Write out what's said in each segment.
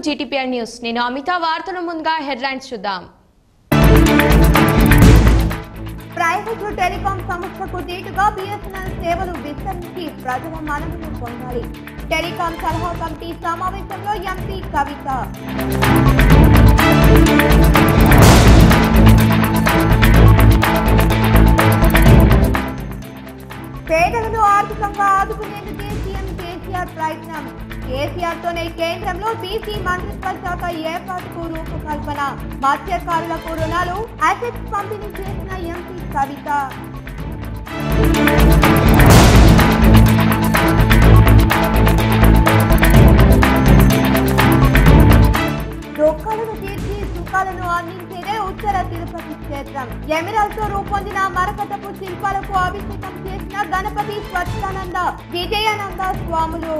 GTPI news. నేను అమిత. వార్తల ముందుగా హెడ్లైన్స్ చూద్దాం. ప్రైవేట్ టెలికాం సంస్థకు దీటుగా BSNL సేవలు విస్తరించి ప్రజల మన్ననలు పొందాలి. టెలికాం సలహా కమిటీ సమావేశంలో ఎంపీ కవిత. పేదలను ఆర్థికంగా ఆదుకునేందుకే సీఎం కేసీఆర్ ప్రయత్నం. కేసీఆర్తోనే కేంద్రంలో బీసీ మంత్రిత్వ శాఖ ఏర్పాటుకు రూపకల్పన. మత్స్యకారులకు రుణాలు, అసెట్స్ పంపిణీ చేసిన ఎంపీ కవిత. దుఃఖాలను తీర్చి సుఖాలను అందించేదే ఉత్తర తిరుపతి క్షేత్రం. ఎమిరాల్తో రూపొందిన మరకతపు శిల్పాలకు అభిషేకం చేసిన గణపతి స్వచ్ఛానంద విజయానంద స్వాములు.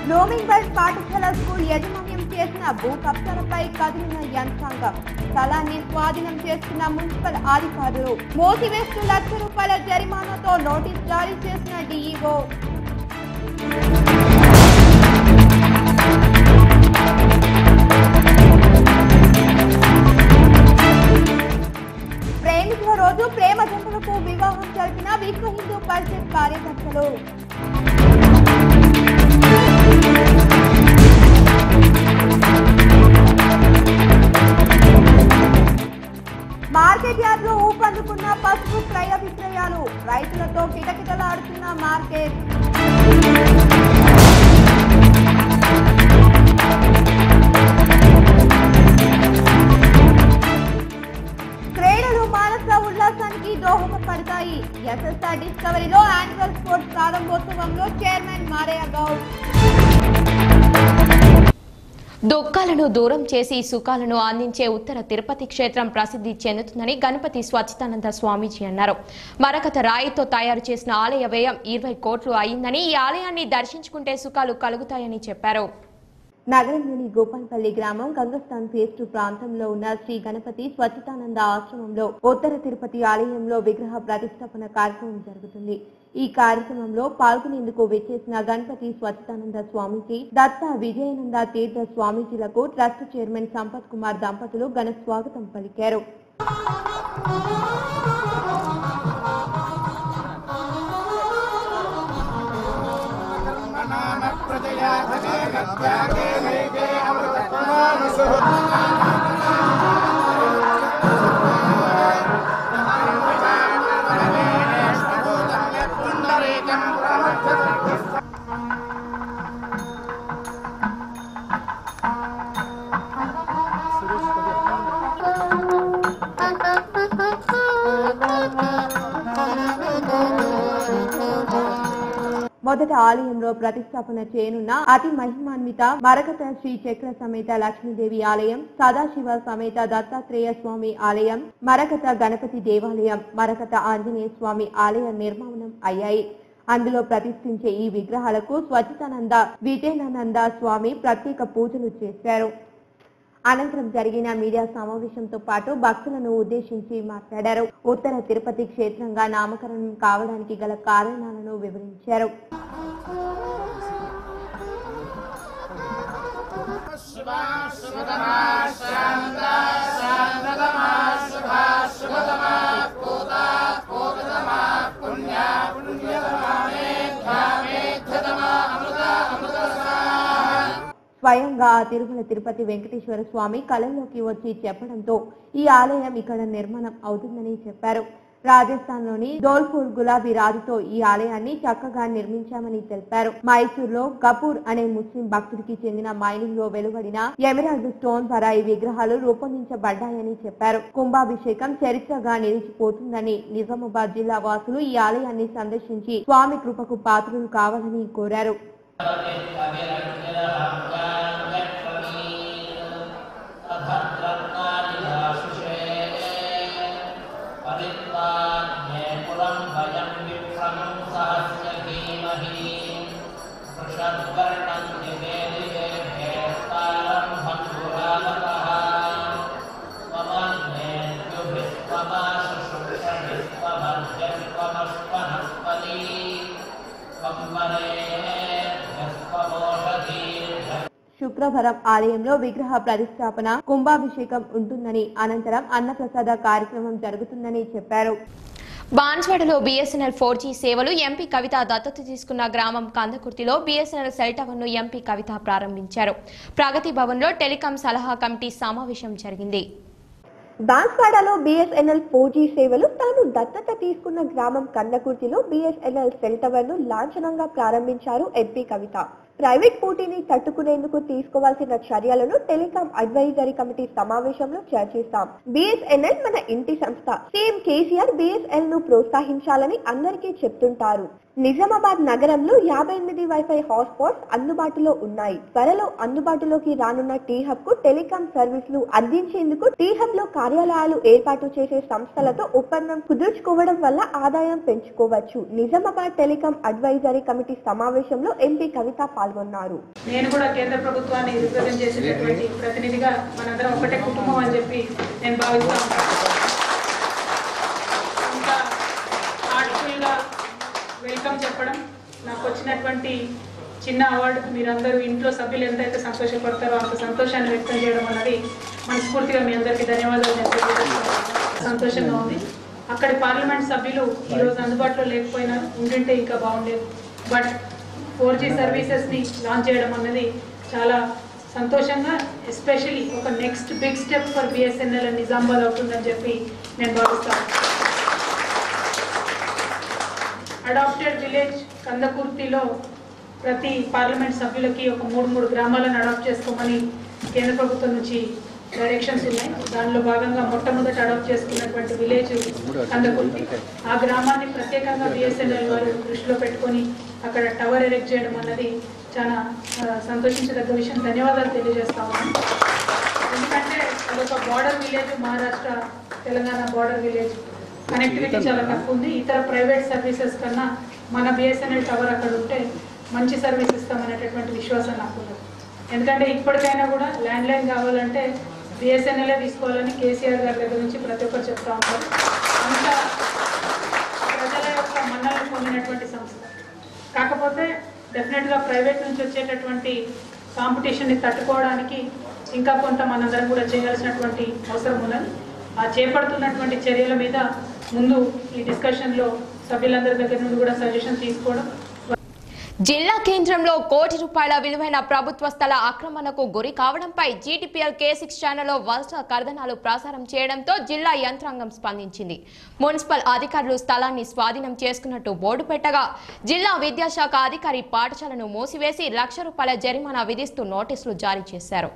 బ్లూమింగ్బర్డ్ పాఠశాల స్కూల్ యాజమాన్యం చేసిన భూ కబ్జాలపై కదిలిన యంత్రాంగం. స్థలాన్ని స్వాధీనం చేసుకున్న మున్సిపల్ అధికారులు. మూసివేస్తూ ₹1,00,000 జరిమానాతో నోటీస్ జారీ చేసిన DEO. ప్రేమికుల రోజు ప్రేమ జంటలకు వివాహం జరిపిన విశ్వ హిందూ పరిషత్ కార్యకర్తలు. మార్కెట్ యార్డ్ లో ఊపందుకున్న పసుపు క్రయ విక్రయాలు. రైతులతో కిటకిటలాడుతున్న మార్కెట్. క్రీడలు మానస ఉల్లాసానికి దోహదపడతాయి. SSR డిస్కవరీలో యాన్యువల్ స్పోర్ట్స్ ప్రారంభోత్సవంలో చైర్మన్ మారయ్య గౌడ్. దుఃఖాలను దూరం చేసి సుఖాలను అందించే ఉత్తర తిరుపతి క్షేత్రం ప్రసిద్ధి చెందుతుందని గణపతి స్వచ్ఛానంద స్వామీజీ అన్నారు. మరకత రాయితో తయారు చేసిన ఆలయ వ్యయం 20 కోట్లు అయిందని, ఈ ఆలయాన్ని దర్శించుకుంటే సుఖాలు కలుగుతాయని చెప్పారు. నగరంలోని గోపాల్పల్లి గ్రామం గంగస్థాన్ ఫేజ్ 2 ప్రాంతంలో ఉన్న శ్రీ గణపతి స్వచ్ఛానంద ఆశ్రమంలో ఉత్తర తిరుపతి ఆలయంలో విగ్రహ ప్రతిష్టాపన కార్యక్రమం జరుగుతుంది. ఈ కార్యక్రమంలో పాల్గొనేందుకు విచ్చేసిన గణపతి స్వచ్ఛానంద స్వామీజీ, దత్త విజయానంద తీర్థ స్వామీజీలకు ట్రస్ట్ చైర్మన్ సంపత్ కుమార్ దంపతులు ఘన స్వాగతం పలికారు. మొదట ఆలయంలో ప్రతిష్టాపన చేయనున్న అతి మహిమాన్విత మరకత శ్రీ చక్ర సమేత లక్ష్మీదేవి ఆలయం, సదాశివ సమేత దత్తాత్రేయ స్వామి ఆలయం, మరకత గణపతి దేవాలయం, మరకత ఆంజనేయ స్వామి ఆలయ నిర్మాణం అయ్యాయి. అందులో ప్రతిష్ఠించే ఈ విగ్రహాలకు స్వచ్ఛానంద విజయానంద స్వామి ప్రత్యేక పూజలు చేశారు. అనంతరం జరిగిన మీడియా సమావేశంతో పాటు భక్తులను ఉద్దేశించి మాట్లాడారు. ఉత్తర తిరుపతి క్షేత్రంగా నామకరణం కావడానికి గల కారణాలను వివరించారు. స్వయంగా తిరుమల తిరుపతి వెంకటేశ్వర స్వామి కళలోకి వచ్చి చెప్పడంతో ఈ ఆలయం ఇక్కడ నిర్మాణం అవుతుందని చెప్పారు. రాజస్థాన్లోని ధోల్పూర్ గులాబీ రాజుతో ఈ ఆలయాన్ని చక్కగా నిర్మించామని తెలిపారు. మైసూర్లో కపూర్ అనే ముస్లిం భక్తుడికి చెందిన మైనింగ్ లో వెలువడిన ఎమరాల్డ్ స్టోన్ ద్వారా ఈ విగ్రహాలు రూపొందించబడ్డాయని చెప్పారు. కుంభాభిషేకం చరిత్రగా నిలిచిపోతుందని, నిజామాబాద్ జిల్లా వాసులు ఈ ఆలయాన్ని సందర్శించి స్వామి కృపకు పాత్రులు కావాలని కోరారు. శుక్రవారం ఆలయంలో విగ్రహ ప్రతిష్టాపన కుంభాభిషేకం ఉంటుందని అనంతరం అన్నప్రసాద కార్యక్రమం జరుగుతుందని చెప్పారు. బాన్స్వాడలో BSNL 4G సేవలు ఎంపీ కవిత దత్తత తీసుకున్న గ్రామం కందకుర్తిలో BSNL సెల్ టవర్ను ఎంపీ కవిత ప్రారంభించారు. ప్రగతి భవన్లో టెలికాం సలహా కమిటీ సమావేశం జరిగింది. బాన్స్వాడలో BSNL 4G సేవలు తాను దత్తత తీసుకున్న గ్రామం కందకుర్తిలో BSNL సెల్ టవర్ను లాంఛనంగా ప్రారంభించారు ఎంపీ కవిత. ప్రైవేట్ పోటీని తట్టుకునేందుకు తీసుకోవాల్సిన చర్యలను టెలికాం అడ్వైజరీ కమిటీ సమావేశంలో చర్చిస్తాం. BSNL మన ఇంటి సంస్థ. సీఎం కేసీఆర్ BSNL ను ప్రోత్సహించాలని అందరికీ చెప్తుంటారు. నిజామాబాద్ నగరంలో 58 వైఫై హాట్స్పాట్స్ అందుబాటులో ఉన్నాయి. త్వరలో అందుబాటులోకి రానున్న టీ-హబ్ కు టెలికాం సర్వీసులు అందించేందుకు టీ-హబ్ లో కార్యాలయాలు ఏర్పాటు చేసే సంస్థలతో ఒప్పందం కుదుర్చుకోవడం వల్ల ఆదాయం పెంచుకోవచ్చు. నిజామాబాద్ టెలికాం అడ్వైజరీ కమిటీ సమావేశంలో ఎంపీ కవిత పాల్గొన్నారు. నేను కూడా కేంద్ర ప్రభుత్వాన్ని రిప్రజెంట్ చేసేటటువంటి ప్రతినిధిగా మనందరం ఒకటే కుటుంబం అని చెప్పి నేను భావిస్తాను. ఇంకా హార్ట్ఫుల్గా వెల్కమ్ చెప్పడం, నాకు వచ్చినటువంటి చిన్న అవార్డుకు మీరందరూ ఇంట్లో సభ్యులు ఎంతైతే సంతోషపడతారో అంత సంతోషాన్ని వ్యక్తం చేయడం అన్నది మనస్ఫూర్తిగా మీ అందరికీ ధన్యవాదాలు సంతోషంగా ఉంది. అక్కడి పార్లమెంట్ సభ్యులు ఈరోజు అందుబాటులో లేకపోయినారు, ఉంటుంటే ఇంకా బాగుండేది. బట్ 4G సర్వీసెస్ని లాంచ్ చేయడం అన్నది చాలా సంతోషంగా, ఎస్పెషలీ ఒక next big step for BSNL Nizamabad అవుతుందని చెప్పి నేను భావిస్తాను. అడాప్టెడ్ విలేజ్ కందకుర్తిలో ప్రతి పార్లమెంట్ సభ్యులకి ఒక 3 గ్రామాలను అడాప్ట్ చేసుకోమని కేంద్ర ప్రభుత్వం నుంచి డైరెక్షన్స్ ఉన్నాయి. దానిలో భాగంగా మొట్టమొదటి అడాప్ట్ చేసుకున్నటువంటి విలేజ్ కందకుర్తి. ఆ గ్రామాన్ని ప్రత్యేకంగా BSNL వారు దృష్టిలో పెట్టుకొని అక్కడ టవర్ ఎరెక్ట్ చేయడం అన్నది చాలా సంతోషించదగ్గ విషయం. ధన్యవాదాలు తెలియజేస్తా ఉన్నాను. ఎందుకంటే అదొక border village, Maharashtra Telangana border village, connectivity చాలా తక్కువ ఉంది. ఇతర ప్రైవేట్ సర్వీసెస్ కన్నా మన BSNL టవర్ అక్కడ ఉంటే మంచి సర్వీస్ ఇస్తామనేటటువంటి విశ్వాసం నాకు ఉంది. ఎందుకంటే ఇప్పటికైనా కూడా ల్యాండ్లైన్ కావాలంటే BSNL తీసుకోవాలని కేసీఆర్ గారి దగ్గర నుంచి ప్రతి ఒక్కరు చెప్తా ఉంటారు. అంత ప్రజల యొక్క మన్నలను పొందినటువంటి సంస్థ. కాకపోతే డెఫినెట్గా ప్రైవేట్ నుంచి వచ్చేటటువంటి కాంపిటీషన్ని తట్టుకోవడానికి ఇంకా కొంత మనందరం కూడా చేయాల్సినటువంటి అవసరం ఉన్నది. ఆ చేపడుతున్నటువంటి చర్యల మీద ముందు ఈ డిస్కషన్లో సభ్యులందరి దగ్గర నుండి కూడా సజెషన్ తీసుకోవడం. జిల్లా కేంద్రంలో ₹1 కోటి విలువైన ప్రభుత్వ స్థల ఆక్రమణకు గురి కావడంపై GTPL K6 ఛానల్లో వరుస కథనాలు ప్రసారం చేయడంతో జిల్లా యంత్రాంగం స్పందించింది. మున్సిపల్ అధికారులు స్థలాన్ని స్వాధీనం చేసుకున్నట్టు బోర్డు పెట్టగా జిల్లా విద్యాశాఖ అధికారి పాఠశాలను మూసివేసి ₹1,00,000 జరిమానా విధిస్తూ నోటీసులు జారీ చేశారు.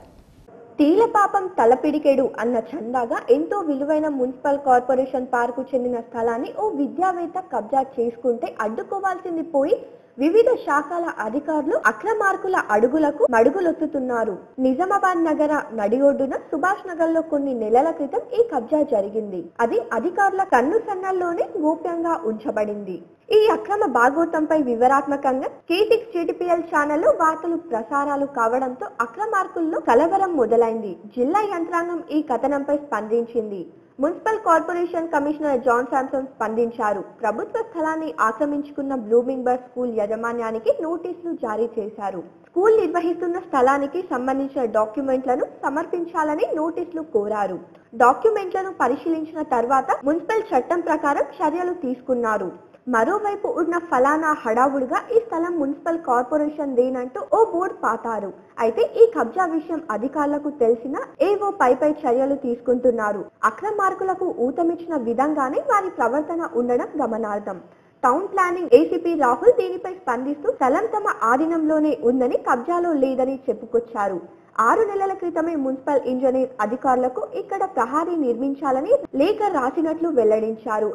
తీల పాపం తలపిడికెడు అన్న చందాగా ఎంతో విలువైన మున్సిపల్ కార్పొరేషన్ పార్కు చెందిన స్థలాన్ని ఓ విద్యావేత్త కబ్జా చేసుకుంటే అడ్డుకోవాల్సింది పోయి వివిధ శాఖల అధికారులు అక్రమార్కుల అడుగులకు మడుగులొత్తుతున్నారు. నిజామాబాద్ నగర నడిఒడ్డున సుభాష్ నగర్ లో కొన్ని నెలల క్రితం ఈ కబ్జా జరిగింది. అది అధికారుల కన్ను సన్నల్లోనే గోప్యంగా ఉంచబడింది. ఈ అక్రమ భాగోతంపై వివరాత్మకంగా K6 GTPL ఛానల్లో వార్తలు ప్రసారాలు కావడంతో అక్రమార్కుల్లో కలవరం మొదలైంది. జిల్లా యంత్రాంగం ఈ కథనంపై స్పందించింది. Municipal corporation commissioner John Samson స్పందించారు. ప్రభుత్వ స్థలాన్ని ఆక్రమించుకున్న బ్లూమింగ్ బర్డ్ స్కూల్ యాజమాన్యానికి నోటీసులు జారీ చేశారు. స్కూల్ నిర్వహిస్తున్న స్థలానికి సంబంధించిన డాక్యుమెంట్లను సమర్పించాలని నోటీసులు కోరారు. డాక్యుమెంట్లను పరిశీలించిన తర్వాత మున్సిపల్ చట్టం ప్రకారం చర్యలు తీసుకున్నారు. మరోవైపు ఉన్న ఫలానా హడావుడిగా ఈ స్థలం మున్సిపల్ కార్పొరేషన్ దేనంటూ ఓ బోర్డు పాతారు. అయితే ఈ కబ్జా విషయం అధికారులకు తెలిసినా ఏవో పై చర్యలు తీసుకుంటున్నారు. అక్రమార్కులకు ఊతమిచ్చిన విధంగానే వారి ప్రవర్తన ఉండడం గమనార్హం. టౌన్ ప్లానింగ్ ఏసీపీ రాహుల్ దీనిపై స్పందిస్తూ స్థలం తమ ఆధీనంలోనే ఉందని, కబ్జాలో లేదని చెప్పుకొచ్చారు. 6 నెలల క్రితమే మున్సిపల్ ఇంజనీర్ అధికారులకు ఇక్కడ ప్రహారీ నిర్మించాలని లేఖ రాసినట్లు వెల్లడించారు.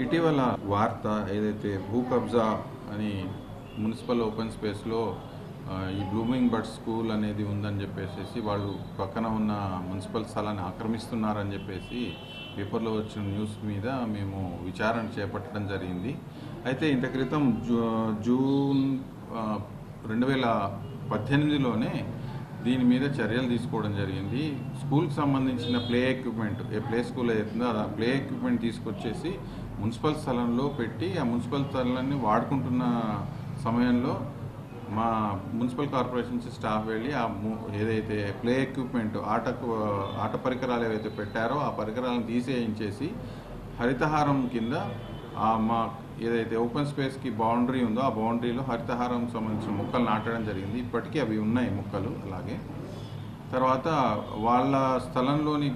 ఇటీవల వార్త ఏదైతే భూ కబ్జా అని మున్సిపల్ ఓపెన్ స్పేస్లో ఈ బ్లూమింగ్ బర్డ్ స్కూల్ అనేది ఉందని చెప్పేసి వాళ్ళు పక్కన ఉన్న మున్సిపల్ స్థలాన్ని ఆక్రమిస్తున్నారని చెప్పేసి పేపర్లో వచ్చిన న్యూస్ మీద మేము విచారణ చేపట్టడం జరిగింది. అయితే ఇంత క్రితం జూన్ 2018లోనే దీని మీద చర్యలు తీసుకోవడం జరిగింది. స్కూల్కి సంబంధించిన ప్లే ఎక్విప్మెంట్, ఏ ప్లే స్కూల్ అవుతుందో ఆ ప్లే ఎక్విప్మెంట్ తీసుకొచ్చేసి మున్సిపల్ స్థలంలో పెట్టి ఆ మున్సిపల్ స్థలాన్ని వాడుకుంటున్న సమయంలో మా మున్సిపల్ కార్పొరేషన్స్ స్టాఫ్ వెళ్ళి ఏదైతే ప్లే ఎక్విప్మెంట్ ఆట పరికరాలు ఏవైతే పెట్టారో ఆ పరికరాలను తీసేయించేసి హరితహారం కింద మా ఏదైతే ఓపెన్ స్పేస్కి బౌండరీ ఉందో ఆ బౌండరీలో హరితహారం సంబంధించిన మొక్కలు నాటడం జరిగింది. ఇప్పటికీ అవి ఉన్నాయి మొక్కలు. అలాగే తర్వాత వాళ్ళ స్థలంలోని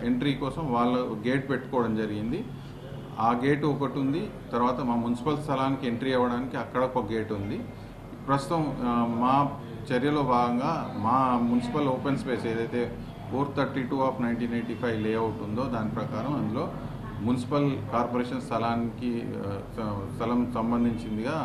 ఎంట్రీ కోసం వాళ్ళ గేట్ పెట్టుకోవడం జరిగింది. ఆ గేట్ ఒకటి ఉంది. తర్వాత మా మున్సిపల్ స్థలానికి ఎంట్రీ అవ్వడానికి అక్కడ ఒక గేట్ ఉంది. ప్రస్తుతం మా చర్యలో భాగంగా మా మున్సిపల్ ఓపెన్ స్పేస్ ఏదైతే 432 ఆఫ్ 1985 లేఅవుట్ ఉందో దాని ప్రకారం అందులో మున్సిపల్ కార్పొరేషన్ స్థలం సంబంధించిందిగా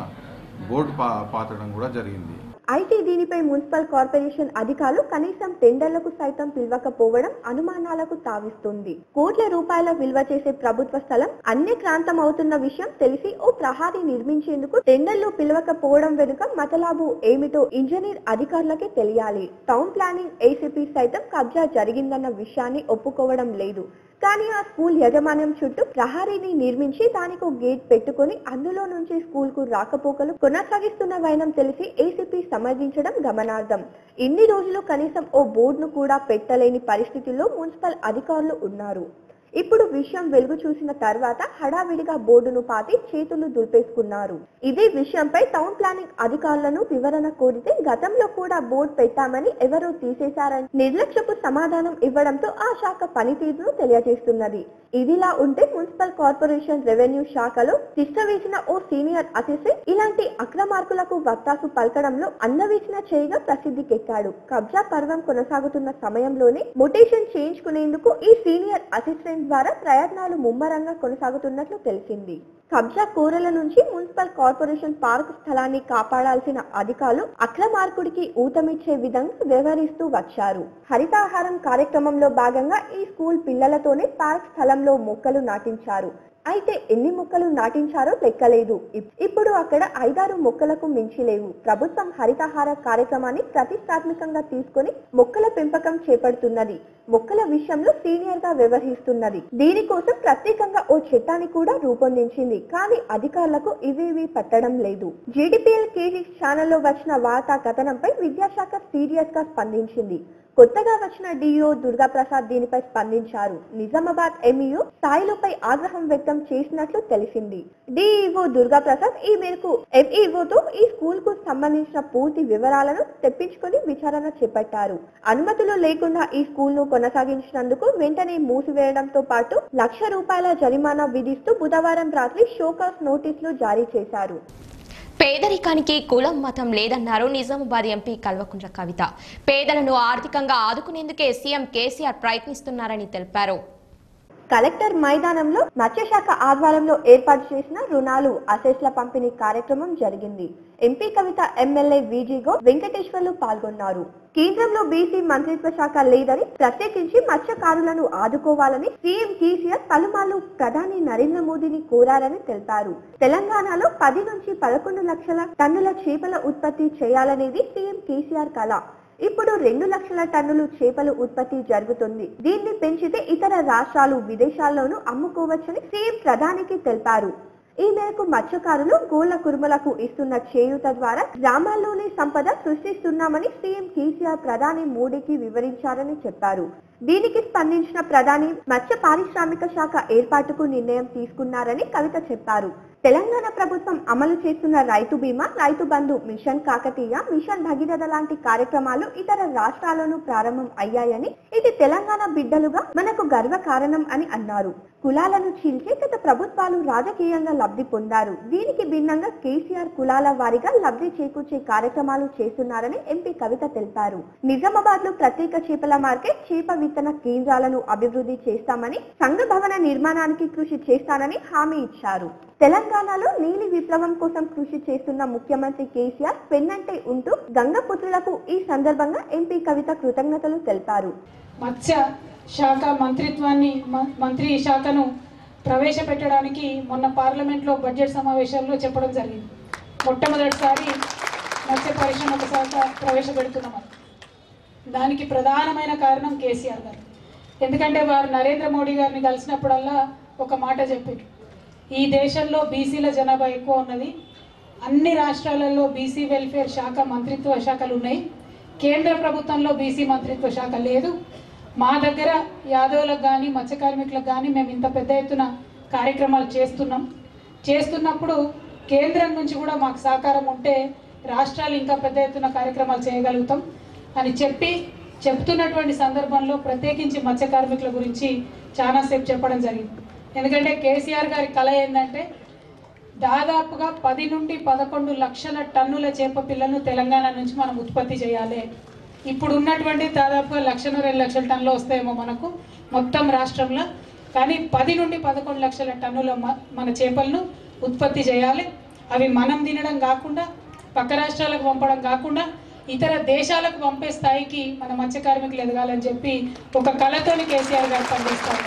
బోర్డు పాతడం కూడా జరిగింది. అయితే దీనిపై మున్సిపల్ కార్పొరేషన్ అధికారులు కనీసం టెండర్లకు సైతం పిలవకపోవడం అనుమానాలకు తావిస్తుంది. కోట్ల రూపాయల విలువ చేసే ప్రభుత్వ స్థలం అన్యక్రాంతం అవుతున్న విషయం తెలిసి ఓ ప్రహారీ నిర్మించేందుకు టెండర్లు పిలవకపోవడం వెనుక మతలాబు ఏమిటో ఇంజనీర్ అధికారులకే తెలియాలి. టౌన్ ప్లానింగ్ ఏసీపీ సైతం కబ్జా జరిగిందన్న విషయాన్ని ఒప్పుకోవడం లేదు. కానీ ఆ స్కూల్ యాజమాన్యం చుట్టూ ప్రహారీని నిర్మించి దానికి గేట్ పెట్టుకుని అందులో నుంచి స్కూల్ కు రాకపోకలు కొనసాగిస్తున్న వైనం తెలిసి ఏసీపీ సమర్థించడం గమనార్థం. ఇన్ని రోజులు కనీసం ఓ బోర్డును కూడా పెట్టలేని పరిస్థితుల్లో మున్సిపల్ అధికారులు ఉన్నారు. ఇప్పుడు విషయం వెలుగు చూసిన తర్వాత హడావిడిగా బోర్డును పాతి చేతులు దులిపేసుకున్నారు. ఇదే విషయంపై టౌన్ ప్లానింగ్ అధికారులను వివరణ కోరితే గతంలో కూడా బోర్డు పెట్టామని ఎవరో తీసేశారని నిర్లక్ష్యపు సమాధానం ఇవ్వడంతో ఆ శాఖ పనితీరును తెలియజేస్తున్నది. ఇదిలా ఉంటే మున్సిపల్ కార్పొరేషన్ రెవెన్యూ శాఖలో తిష్టవేసిన ఓ సీనియర్ అసిస్టెంట్ ఇలాంటి అక్రమార్కులకు వత్తాసు పలకడంలో అందవేసిన చేయగా ప్రసిద్ధికెక్కాడు. కబ్జా పర్వం కొనసాగుతున్న సమయంలోనే మొటేషన్ చేయించుకునేందుకు ఈ సీనియర్ అసిస్టెంట్ ద్వారా ప్రయత్నాలు ముమ్మరంగా కొనసాగుతున్నట్లు తెలిసింది. కబ్జా కోరల నుంచి మున్సిపల్ కార్పొరేషన్ పార్క్ స్థలాన్ని కాపాడాల్సిన అధికారులు అక్రమార్కుడికి ఊతమిచ్చే విధంగా వ్యవహరిస్తూ వచ్చారు. హరితాహారం కార్యక్రమంలో భాగంగా ఈ స్కూల్ పిల్లలతోనే పార్క్ స్థలంలో మొక్కలు నాటించారు. అయితే ఎన్ని మొక్కలు నాటించారో లెక్కలేదు. ఇప్పుడు అక్కడ 5-6 మొక్కలకు మించి లేవు. ప్రభుత్వం హరితహార కార్యక్రమాన్ని ప్రతిష్టాత్మకంగా తీసుకుని మొక్కల పెంపకం చేపడుతున్నది. మొక్కల విషయంలో సీనియర్ గా వ్యవహరిస్తున్నది. దీనికోసం ప్రత్యేకంగా ఓ చట్టాన్ని కూడా రూపొందించింది. కానీ అధికారులకు ఇవేవి పట్టడం లేదు. జీడీపీఎల్ కేజీ ఛానల్లో వచ్చిన వార్తా కథనంపై విద్యాశాఖ సీరియస్ గా స్పందించింది. కొత్తగా వచ్చిన డిఓ దుర్గాప్రసాద్ దీనిపై స్పందించారు. నిజామాబాద్ ఎంఈఓ స్థాయిలపై ఆగ్రహం వ్యక్తం చేసినట్లు తెలిసింది. డిఈఓ దుర్గాప్రసాద్ ఈ మేరకు ఎంఈఓతో ఈ స్కూల్ కు సంబంధించిన పూర్తి వివరాలను తెప్పించుకుని విచారణ చేపట్టారు. అనుమతులు లేకుండా ఈ స్కూల్ ను కొనసాగించినందుకు వెంటనే మూసివేయడంతో పాటు ₹1,00,000 జరిమానా విధిస్తూ బుధవారం రాత్రి షోకాస్ నోటీసులు జారీ చేశారు. పేదరికానికి కులం మతం లేదన్నారు నిజామాబాద్ ఎంపీ కల్వకుంట్ల కవిత. పేదలను ఆర్థికంగా ఆదుకునేందుకే సీఎం కేసీఆర్ ప్రయత్నిస్తున్నారని తెలిపారు. కలెక్టర్ మైదానంలో మత్స్యశాఖ ఆధ్వర్యంలో ఏర్పాటు చేసిన రుణాలు అసెస్ల పంపిణీ కార్యక్రమం జరిగింది. ఎంపీ కవిత, ఎమ్మెల్యే విజీగో వెంకటేశ్వర్లు పాల్గొన్నారు. కేంద్రంలో బీసీ మంత్రిత్వ శాఖ లేదని, ప్రత్యేకించి మత్స్యకారులను ఆదుకోవాలని సీఎం కేసీఆర్ పలుమార్లు ప్రధాని నరేంద్ర మోదీని కోరారని తెలిపారు. తెలంగాణలో 10 నుంచి 11 లక్షల టన్నుల చేపల ఉత్పత్తి చేయాలనేది సీఎం కేసీఆర్ కళ. ఇప్పుడు 2 లక్షల టన్నులు చేపలు ఉత్పత్తి జరుగుతుంది. దీన్ని పెంచితే ఇతర రాష్ట్రాలు, విదేశాల్లోనూ అమ్ముకోవచ్చని సీఎం ప్రధానికి తెలిపారు. ఈ మేరకు మత్స్యకారులు, గోళ్ల కుర్మలకు ఇస్తున్న చేయూత ద్వారా గ్రామాల్లోనే సంపద సృష్టిస్తున్నామని సీఎం కేసీఆర్ ప్రధాని మోడీకి వివరించారని చెప్పారు. దీనికి స్పందించిన ప్రధాని మత్స్య పారిశ్రామిక శాఖ ఏర్పాటుకు నిర్ణయం తీసుకున్నారని కవిత చెప్పారు. తెలంగాణ ప్రభుత్వం అమలు చేస్తున్న రైతు బీమా, రైతు బంధు, మిషన్ కాకతీయ, మిషన్ భగీరథ లాంటి కార్యక్రమాలు ఇతర రాష్ట్రాల్లోనూ ప్రారంభం అయ్యాయని, ఇది తెలంగాణ బిడ్డలుగా మనకు గర్వకారణం అని అన్నారు. కులాలను చీల్చి గత ప్రభుత్వాలు రాజకీయంగా లబ్ధి పొందారు. దీనికి భిన్నంగా కేసీఆర్ కులాల వారీగా లబ్ధి చేకూర్చే కార్యక్రమాలు చేస్తున్నారని ఎంపీ కవిత తెలిపారు. నిజామాబాద్ లో ప్రత్యేక చేపల మార్కెట్, చేప విత్తన కేంద్రాలను అభివృద్ధి చేస్తామని, సంఘ భవన నిర్మాణానికి కృషి చేస్తానని హామీ ఇచ్చారు. తెలంగాణలో నీలి విప్లవం కోసం కృషి చేస్తున్న ముఖ్యమంత్రి కేసీఆర్ పెన్నంటే ఉంటూ గంగపుత్రులకు ఈ సందర్భంగా ఎంపీ కవిత కృతజ్ఞతలు తెలిపారు. మత్స్య శాఖ మంత్రి శాఖను ప్రవేశపెట్టడానికి మొన్న పార్లమెంట్లో బడ్జెట్ సమావేశాల్లో చెప్పడం జరిగింది. మొట్టమొదటిసారి మత్స్య పరిశ్రమ శాఖ ప్రవేశపెడుతున్నామని. దానికి ప్రధానమైన కారణం కేసీఆర్ గారు. ఎందుకంటే వారు నరేంద్ర మోడీ గారిని కలిసినప్పుడల్లా ఒక మాట చెప్పారు, ఈ దేశంలో బీసీల జనాభా ఎక్కువ ఉన్నది, అన్ని రాష్ట్రాలలో బీసీ వెల్ఫేర్ శాఖ మంత్రిత్వ శాఖలు ఉన్నాయి. కేంద్ర ప్రభుత్వంలో బీసీ మంత్రిత్వ శాఖ లేదు. మా దగ్గర యాదవులకు కానీ మత్స్య కార్మికులకు కానీ మేము ఇంత పెద్ద ఎత్తున కార్యక్రమాలు చేస్తున్నప్పుడు కేంద్రం నుంచి కూడా మాకు సహకారం ఉంటే రాష్ట్రాలు ఇంకా పెద్ద ఎత్తున కార్యక్రమాలు చేయగలుగుతాం అని చెప్తున్నటువంటి సందర్భంలో ప్రత్యేకించి మత్స్య కార్మికుల గురించి చాలాసేపు చెప్పడం జరిగింది. ఎందుకంటే కేసీఆర్ గారి కళ ఏంటంటే దాదాపుగా 10 నుండి 11 లక్షల టన్నుల చేప పిల్లలను తెలంగాణ నుంచి మనం ఉత్పత్తి చేయాలి. ఇప్పుడు ఉన్నటువంటి దాదాపుగా 1.5 లక్షల టన్నులు వస్తాయేమో మనకు మొత్తం రాష్ట్రంలో. కానీ 10 నుండి 11 లక్షల టన్నుల మన చేపలను ఉత్పత్తి చేయాలి. అవి మనం తినడం కాకుండా పక్క రాష్ట్రాలకు పంపడం కాకుండా ఇతర దేశాలకు పంపే స్థాయికి మన మత్స్య కార్మికులు ఎదగాలని చెప్పి ఒక కళతోని కేసీఆర్ గారు పనిచేస్తారు.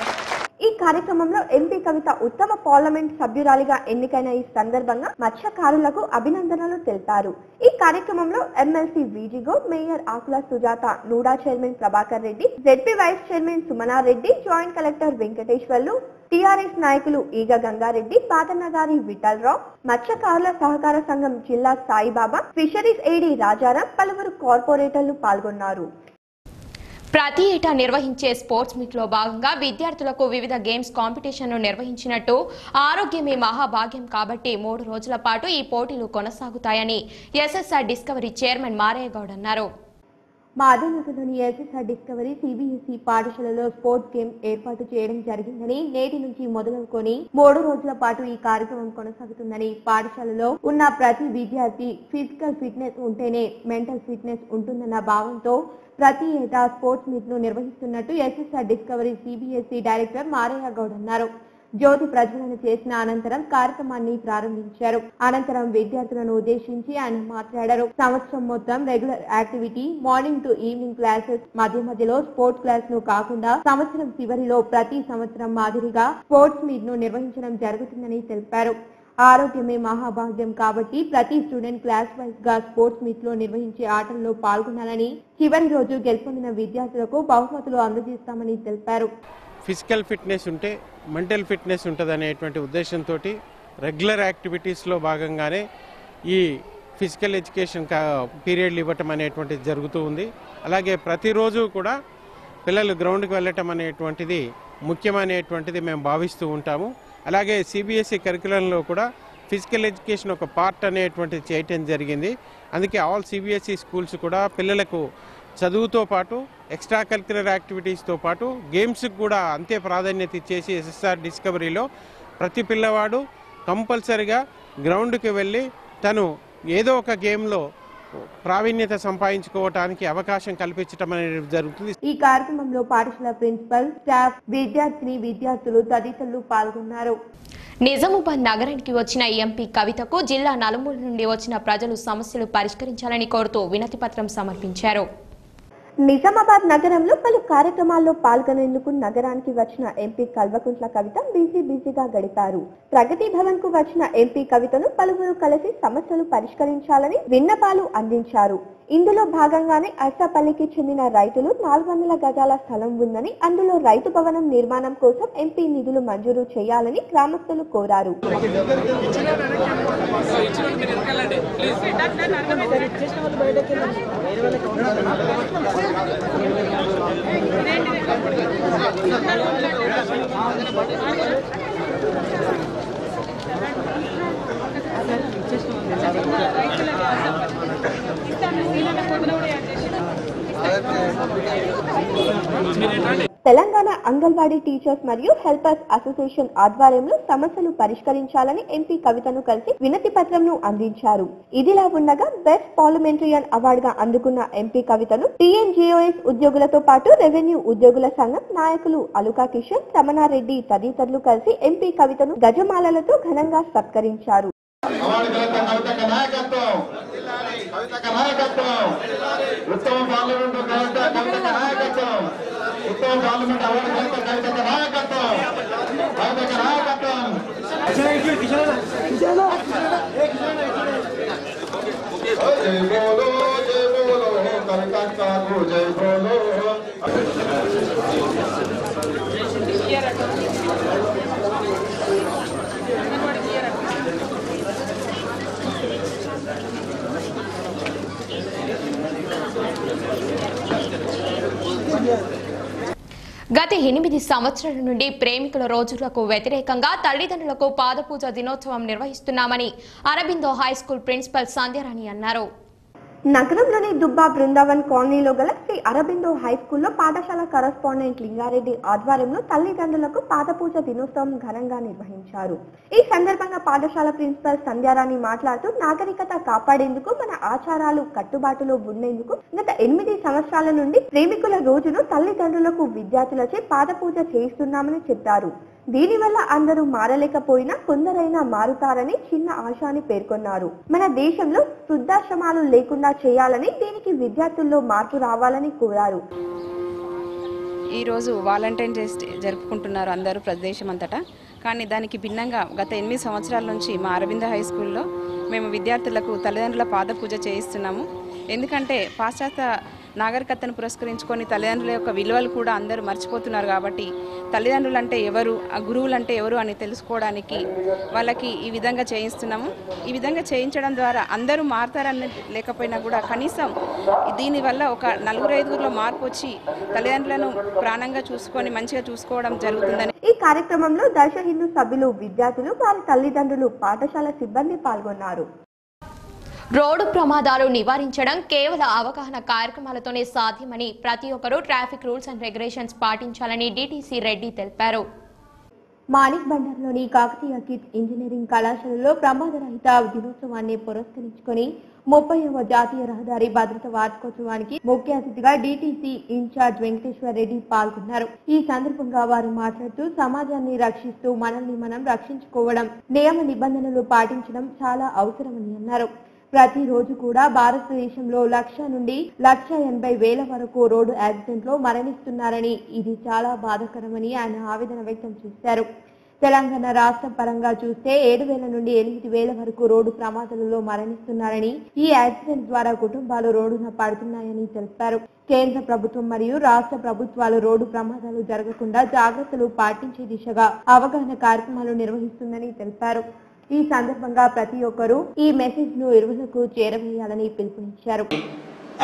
ఈ కార్యక్రమంలో ఎంపీ కవిత ఉత్తమ పార్లమెంట్ సభ్యురాలిగా ఎన్నికైన ఈ సందర్భంగా మత్స్యకారులకు అభినందనలు తెలిపారు. ఈ కార్యక్రమంలో ఎమ్మెల్సీ విజిగో, mayor Akula Sujatha, NUDA chairman Prabhakar Reddy, ZP vice chairman Sumanareddy, joint collector Venkateswarlu, TRS నాయకులు ఈగ గంగారెడ్డి, పాతనగారి విఠలరావు, మత్స్యకారుల సహకార సంఘం జిల్లా సాయిబాబా, ఫిషరీస్ ఏడీ రాజారాం, పలువురు కార్పొరేటర్లు పాల్గొన్నారు. ప్రతి ఏటా నిర్వహించే స్పోర్ట్స్ మీట్ లో భాగంగా విద్యార్థులకు వివిధ గేమ్స్ కాంపిటీషన్లు నిర్వహించినట్టు ఆరోగ్యమే మహాభాగ్యం కాబట్టి 3 రోజుల పాటు ఈ పోటీలు కొనసాగుతాయని SSR discovery chairman Maraiah Goud అన్నారు. మాధవనగర్లోని ఎస్ఎస్ఆర్ డిస్కవరీ సిబిఎస్ఈ పాఠశాలలో స్పోర్ట్స్ గేమ్ ఏర్పాటు చేయడం జరిగిందని, నేటి నుంచి మొదలుకొని 3 రోజుల పాటు ఈ కార్యక్రమం కొనసాగుతుందని, పాఠశాలలో ఉన్న ప్రతి విద్యార్థి ఫిజికల్ ఫిట్నెస్ ఉంటేనే మెంటల్ ఫిట్నెస్ ఉంటుందన్న భావంతో ప్రతి ఏటా స్పోర్ట్స్ మీట్ ను నిర్వహిస్తున్నట్టు SSR discovery CBSE director Maraiah Goud అన్నారు. జ్యోతి ప్రజ్వలన చేసిన అనంతరం కార్యక్రమాన్ని ప్రారంభించారు. అనంతరం విద్యార్థులను ఉద్దేశించి ఆయన మాట్లాడారు. సంవత్సరం మొత్తం regular activity, morning to evening classes, మధ్యలో స్పోర్ట్స్ క్లాస్ ను కాకుండా సంవత్సరం చివరిలో ప్రతి సంవత్సరం మాదిరిగా స్పోర్ట్స్ మీట్ ను నిర్వహించడం జరుగుతుందని తెలిపారు. ఆరోగ్యమే మహాభాగ్యం కాబట్టి ప్రతి స్టూడెంట్ క్లాస్ వైజ్ గా స్పోర్ట్స్ మీట్ లో నిర్వహించే ఆటల్లో పాల్గొనాలని, చివరి రోజు గెలుపొందిన విద్యార్థులకు బహుమతులు అందజేస్తామని తెలిపారు. ఫిజికల్ ఫిట్నెస్ ఉంటే మెంటల్ ఫిట్నెస్ ఉంటుంది అనేటువంటి ఉద్దేశంతో రెగ్యులర్ యాక్టివిటీస్లో భాగంగానే ఈ ఫిజికల్ ఎడ్యుకేషన్ పీరియడ్లు ఇవ్వటం అనేటువంటిది జరుగుతూ ఉంది. అలాగే ప్రతిరోజు కూడా పిల్లలు గ్రౌండ్కి వెళ్ళటం అనేటువంటిది ముఖ్యమైనటువంటిది మేము భావిస్తూ ఉంటాము. అలాగే సిబిఎస్ఈ కరికులంలో కూడా ఫిజికల్ ఎడ్యుకేషన్ ఒక పార్ట్ అనేటువంటిది చేయటం జరిగింది. అందుకే ఆల్ సిబిఎస్ఈ స్కూల్స్ కూడా పిల్లలకు చదువుతో పాటు ఎక్స్ట్రా కరిక్యులర్ యాక్టివిటీస్తో పాటు గేమ్స్కి కూడా అంతే ప్రాధాన్యత ఇచ్చేసి ఎస్ఎస్ఆర్ డిస్కవరీలో ప్రతి పిల్లవాడు కంపల్సరిగా గ్రౌండ్కి వెళ్ళి తను ఏదో ఒక గేమ్లో ప్రావీణ్యత సంపాదించుకోవడానికి అవకాశం కల్పించడం అనేది జరుగుతుంది. ఈ కార్యక్రమంలో పాఠశాల ప్రిన్సిపల్, స్టాఫ్, విద్యార్థులు తదితరులు పాల్గొన్నారు. నిజామాబాద్ నగరానికి వచ్చిన ఎంపీ కవితకు జిల్లా నలుమూల నుండి వచ్చిన ప్రజలు సమస్యలు పరిష్కరించాలని కోరుతూ వినతి పత్రం సమర్పించారు. నిజామాబాద్ నగరంలో పలు కార్యక్రమాల్లో పాల్గొనేందుకు నగరానికి వచ్చిన ఎంపీ కల్వకుంట్ల కవిత బిజీగా గడిపారు. ప్రగతి భవన్ కు వచ్చిన ఎంపీ కవితను పలువురు కలిసి సమస్యలు పరిష్కరించాలని విన్నపాలు అందించారు. ఇందులో భాగంగానే అర్సాపల్లికి చెందిన రైతులు 400 గజాల స్థలం ఉందని, అందులో రైతు భవనం నిర్మాణం కోసం ఎంపీ నిధులు మంజూరు చేయాలని గ్రామస్తులు కోరారు. తెలంగాణ అంగన్వాడీ టీచర్స్ మరియు హెల్పర్స్ అసోసియేషన్ ఆధ్వర్యంలో సమస్యలు పరిష్కరించాలని ఎంపీ కవితను కలిసి వినతి పత్రంను అందించారు. ఇదిలా ఉండగా బెస్ట్ పార్లమెంటరియన్ అవార్డుగా అందుకున్న ఎంపీ కవితను టీఎన్జీఓఎస్ ఉద్యోగులతో పాటు రెవెన్యూ ఉద్యోగుల సంఘం నాయకులు అలుకా కిషన్, రమణారెడ్డి తదితరులు కలిసి ఎంపీ కవితను గజమాలలతో ఘనంగా సత్కరించారు. 8 సంవత్సరాల నుండి ప్రేమికుల రోజులకు వ్యతిరేకంగా తల్లిదండ్రులకు పాదపూజ దినోత్సవం నిర్వహిస్తున్నామని అరబిందో హైస్కూల్ ప్రిన్సిపల్ సంధ్యారాణి అన్నారు. నగరంలోని దుబ్బా బృందావన్ కాలనీలో గల శ్రీ అరబిందో హైస్కూల్లో పాఠశాల కరస్పాండెంట్ లింగారెడ్డి ఆధ్వర్యంలో తల్లిదండ్రులకు పాదపూజ దినోత్సవం ఘనంగా నిర్వహించారు. ఈ సందర్భంగా పాఠశాల ప్రిన్సిపల్ సంధ్యారాణి మాట్లాడుతూ నాగరికత కాపాడేందుకు మన ఆచారాలు కట్టుబాటులో ఉండేందుకు గత 8 సంవత్సరాల నుండి ప్రేమికుల రోజును తల్లిదండ్రులకు విద్యార్థులచే పాదపూజ చేయిస్తున్నామని చెప్పారు. దీనివల్ల అందరూ మారలేకపోయినా కొందరైనా మారుతారని చిన్న ఆశ అని పేర్కొన్నారు. మన దేశంలో వృద్ధాశ్రమాలు లేకుండా చేయాలని, దీనికి విద్యార్థుల్లో మార్పు రావాలని కోరారు. ఈరోజు వాలంటైన్ డే జరుపుకుంటున్నారు అందరూ ప్రదేశం అంతటా. కానీ దానికి భిన్నంగా గత 8 సంవత్సరాల నుంచి మా అరబిందో హై స్కూల్లో మేము విద్యార్థులకు తల్లిదండ్రుల పాద పూజ చేయిస్తున్నాము. ఎందుకంటే పాశ్చాత్య నాగరికతను పురస్కరించుకొని తల్లిదండ్రుల యొక్క విలువలు కూడా అందరూ మర్చిపోతున్నారు. కాబట్టి తల్లిదండ్రులు అంటే ఎవరు, ఆ గురువులు అంటే ఎవరు అని తెలుసుకోవడానికి వాళ్ళకి ఈ విధంగా చేయిస్తున్నాము. ఈ విధంగా చేయించడం ద్వారా అందరూ మారుతారని లేకపోయినా కూడా కనీసం దీనివల్ల ఒక 4-5 మార్పు వచ్చి తల్లిదండ్రులను ప్రాణంగా చూసుకొని మంచిగా చూసుకోవడం జరుగుతుందని. ఈ కార్యక్రమంలో దర్శ హిందూ సభ్యులు, విద్యార్థులు, వారి తల్లిదండ్రులు, పాఠశాల సిబ్బంది పాల్గొన్నారు. రోడ్డు ప్రమాదాలు నివారించడం కేవలం అవగాహన కార్యక్రమాలతోనే సాధ్యమని ప్రతి ఒక్కరూ ట్రాఫిక్ రూల్స్ అండ్ రెగ్యులేషన్స్ పాటించాలని డీటీసీ రెడ్డి తెలిపారు. మాణిక్ బండర్లోని కాకతీయ కిడ్స్ ఇంజనీరింగ్ కళాశాలలో ప్రమాదరహిత దినోత్సవాన్ని పురస్కరించుకొని 30వ జాతీయ రహదారి భద్రత వార్షికోత్సవానికి ముఖ్య అతిథిగా డీటీసీ ఇన్ఛార్జ్ వెంకటేశ్వర్ రెడ్డి పాల్గొన్నారు. ఈ సందర్భంగా వారు మాట్లాడుతూ సమాజాన్ని రక్షిస్తూ మనల్ని మనం రక్షించుకోవడం, నియమ నిబంధనలు పాటించడం చాలా అవసరమని అన్నారు. ప్రతిరోజు కూడా భారతదేశంలో 1,00,000 నుండి 1,80,000 వరకు రోడ్డు యాక్సిడెంట్లో మరణిస్తున్నారని, ఇది చాలా బాధాకరమని ఆయన ఆవేదన వ్యక్తం చేశారు. తెలంగాణ రాష్ట్రం పరంగా చూస్తే 7,000 నుండి 8,000 వరకు రోడ్డు ప్రమాదాలలో మరణిస్తున్నారని, ఈ యాక్సిడెంట్ ద్వారా కుటుంబాలు రోడ్డున పడుతున్నాయని తెలిపారు. కేంద్ర ప్రభుత్వం మరియు రాష్ట్ర ప్రభుత్వాలు రోడ్డు ప్రమాదాలు జరగకుండా జాగ్రత్తలు పాటించే దిశగా అవగాహన కార్యక్రమాలు నిర్వహిస్తుందని తెలిపారు. ఈ సందర్భంగా ప్రతి ఒక్కరూ ఈ మెసేజ్ ను ఇరువులకు చేరవేయాలని పిలుపునిచ్చారు.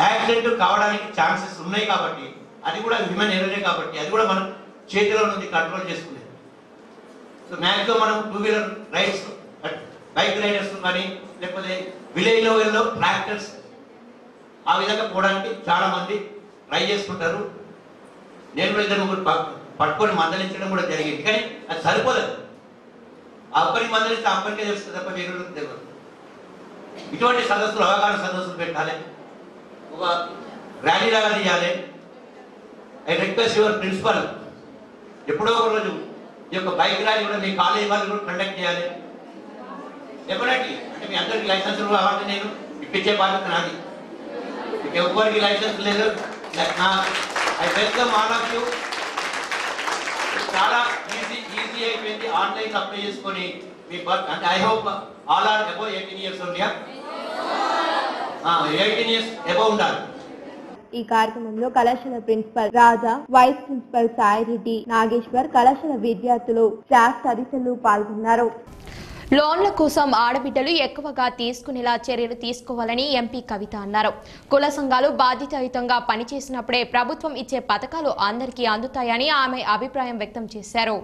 యాక్సిడెంట్ కావడానికి ఛాన్సెస్ ఉన్నాయి కాబట్టి, అది కూడా హ్యూమన్ ఎర్రరే కాబట్టి, అది కూడా మనం చేతిలో నుండి కంట్రోల్ చేసుకునేది. సో మ్యాక్సిమం మనం 2 వీలర్ రైడ్స్, బైక్ రైడర్స్ కానీ లేకపోతే విలేజ్ లెవెల్లో ట్రాక్టర్స్ ఆ విధంగా పోవడానికి చాలా మంది ట్రై చేసుకుంటారు. నేను కూడా 2-3 పట్టుకొని మందలించడం కూడా జరిగింది. కానీ అది సరిపోలేదు. ఆ ఒక్కరికి మందలిస్తే అప్పటికే తెలుస్తుంది తప్ప వేరే తెలియదు. ఇటువంటి సదస్సులు, అవగాహన సదస్సులు పెట్టాలి, ఒక ర్యాలీ లాగా తీయాలి. ఐ రిక్వెస్ట్ యువర్ ప్రిన్సిపల్, ఎప్పుడో ఒక రోజు ఈ యొక్క బైక్ ర్యాలీ కూడా మీ కాలేజీ వాళ్ళు కూడా కండక్ట్ చేయాలి. డెఫినెట్లీ అంటే మీ అందరికీ లైసెన్సులు కావాలంటే నేను ఇప్పించే బాధ్యత నాది. మీకు ఎవరికి లైసెన్స్ లేదు. I welcome all of you. చాలా ఈజీ అయిపోయింది. ఆన్లైన్ అప్లై చేసుకొని మీ బర్త్ అంటే I hope all are above 18 years only. 18 years above ఉండాలి. ఈ కార్యక్రమంలో కళాశాల principal Raja, vice principal Saireddy, Nageshwar, కళాశాల విద్యార్థులు, స్టాఫ్ తదితరులు పాల్గొన్నారు. లోన్ల కోసం ఆడబిడ్డలు ఎక్కువగా తీసుకునేలా చర్యలు తీసుకోవాలని ఎంపీ కవిత అన్నారు. కుల సంఘాలు బాధ్యతాయుతంగా పనిచేసినప్పుడే ప్రభుత్వం ఇచ్చే పథకాలు అందరికీ అందుతాయని ఆమె అభిప్రాయం వ్యక్తం చేశారు.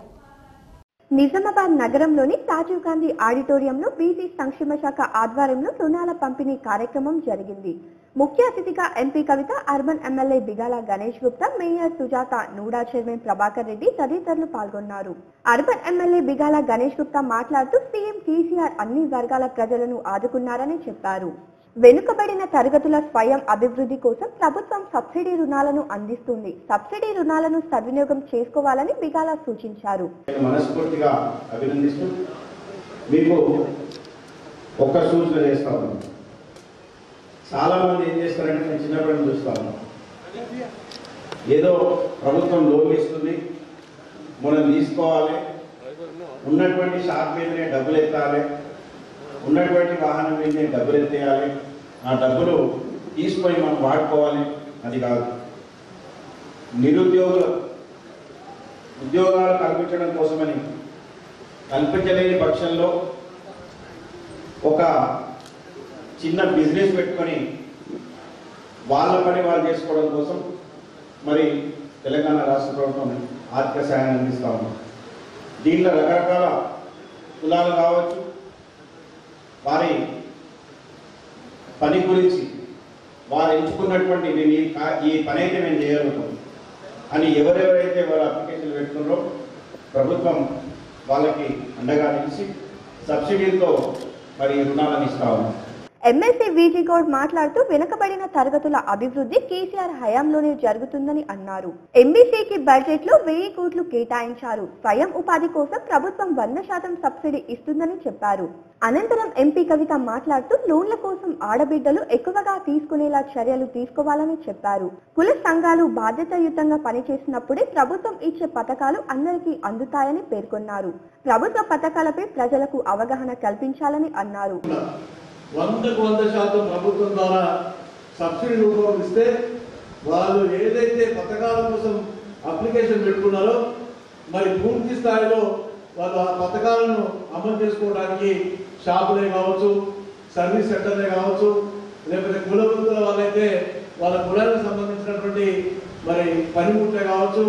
నిజామాబాద్ నగరంలోని రాజీవ్ గాంధీ ఆడిటోరియంలో బీసీ సంక్షేమ శాఖ ఆధ్వర్యంలో రుణాల పంపిణీ కార్యక్రమం జరిగింది. ముఖ్య అతిథిగా MP Kavitha, urban MLA Bigala Ganesh Gupta, mayor Sujatha, NUDA chairman Prabhakar Reddy తదితరులు పాల్గొన్నారు. అర్బన్ ఎమ్మెల్యే బిగాల గణేష్ గుప్తా మాట్లాడుతూ సీఎం కేసీఆర్ అన్ని వర్గాల ప్రజలను ఆదుకున్నారని చెప్పారు. వెనుకబడిన తరగతుల స్వయం అభివృద్ధి కోసం ప్రభుత్వం సబ్సిడీ రుణాలను అందిస్తుంది. సబ్సిడీ రుణాలను సద్వినియోగం చేసుకోవాలని బిగాల సూచించారు. మనస్ఫూర్తిగా అభినందిస్తూ మీకు ఒక్క సూచన చేస్తాను. చాలా మంది ఏం చేస్తారంటే, నేను చిన్నప్పటి చూస్తాను, ఏదో ప్రభుత్వం లోన్ ఇస్తుంది, మనం తీసుకోవాలి, ఉన్నటువంటి షాప్ మీదనే డబ్బులు ఎత్తాలి, ఉన్నటువంటి వాహనం మీదనే డబ్బులు ఎత్తేయాలి, ఆ డబ్బులు తీసుకొని మనం వాడుకోవాలి. అది కాదు. ఉద్యోగాలు కల్పించడం కోసమని కల్పించలేని పక్షంలో ఒక చిన్న బిజినెస్ పెట్టుకొని వాళ్ళ పని వాళ్ళు చేసుకోవడం కోసం మరి తెలంగాణ రాష్ట్ర ప్రభుత్వం ఆర్థిక సహాయాన్ని అందిస్తూ ఉన్నాం. దీనిలో రకరకాల కులాలు కావచ్చు, వారి పని గురించి వారు ఎంచుకున్నటువంటి నేను ఈ పని అయితే మేము చేయగలుగుతాం అని ఎవరెవరైతే వాళ్ళ అప్లికేషన్లు పెట్టుకున్నారో ప్రభుత్వం వాళ్ళకి అండగా నిలిచి సబ్సిడీలతో మరి రుణాలను ఇస్తా ఉన్నాం. ఎమ్మెల్సీ వీజీ గౌడ్ మాట్లాడుతూ వెనుకబడిన తరగతుల అభివృద్ధి కేసీఆర్ హయాంలోనే జరుగుతుందని అన్నారు. ఎంబీసీకి బడ్జెట్ లో 1000 కోట్లు కేటాయించారు. స్వయం ఉపాధి కోసం ప్రభుత్వం 100% సబ్సిడీ ఇస్తుందని చెప్పారు. అనంతరం ఎంపీ కవిత మాట్లాడుతూ లోన్ల కోసం ఆడబిడ్డలు ఎక్కువగా తీసుకునేలా చర్యలు తీసుకోవాలని చెప్పారు. కుల సంఘాలు బాధ్యతాయుతంగా పనిచేసినప్పుడే ప్రభుత్వం ఇచ్చే పథకాలు అందరికీ అందుతాయని పేర్కొన్నారు. ప్రభుత్వ పథకాలపై ప్రజలకు అవగాహన కల్పించాలని అన్నారు. 100% ప్రభుత్వం ద్వారా సబ్సిడీ రూపంలో ఇస్తే వాళ్ళు ఏదైతే పథకాల కోసం అప్లికేషన్ పెట్టుకున్నారో మరి పూర్తి స్థాయిలో వాళ్ళు ఆ పథకాలను అమలు చేసుకోవడానికి షాపులే కావచ్చు, సర్వీస్ సెంటర్లే కావచ్చు, లేకపోతే కులవృత్తుల వాళ్ళైతే వాళ్ళ కులానికి సంబంధించినటువంటి మరి పనిముట్లే కావచ్చు,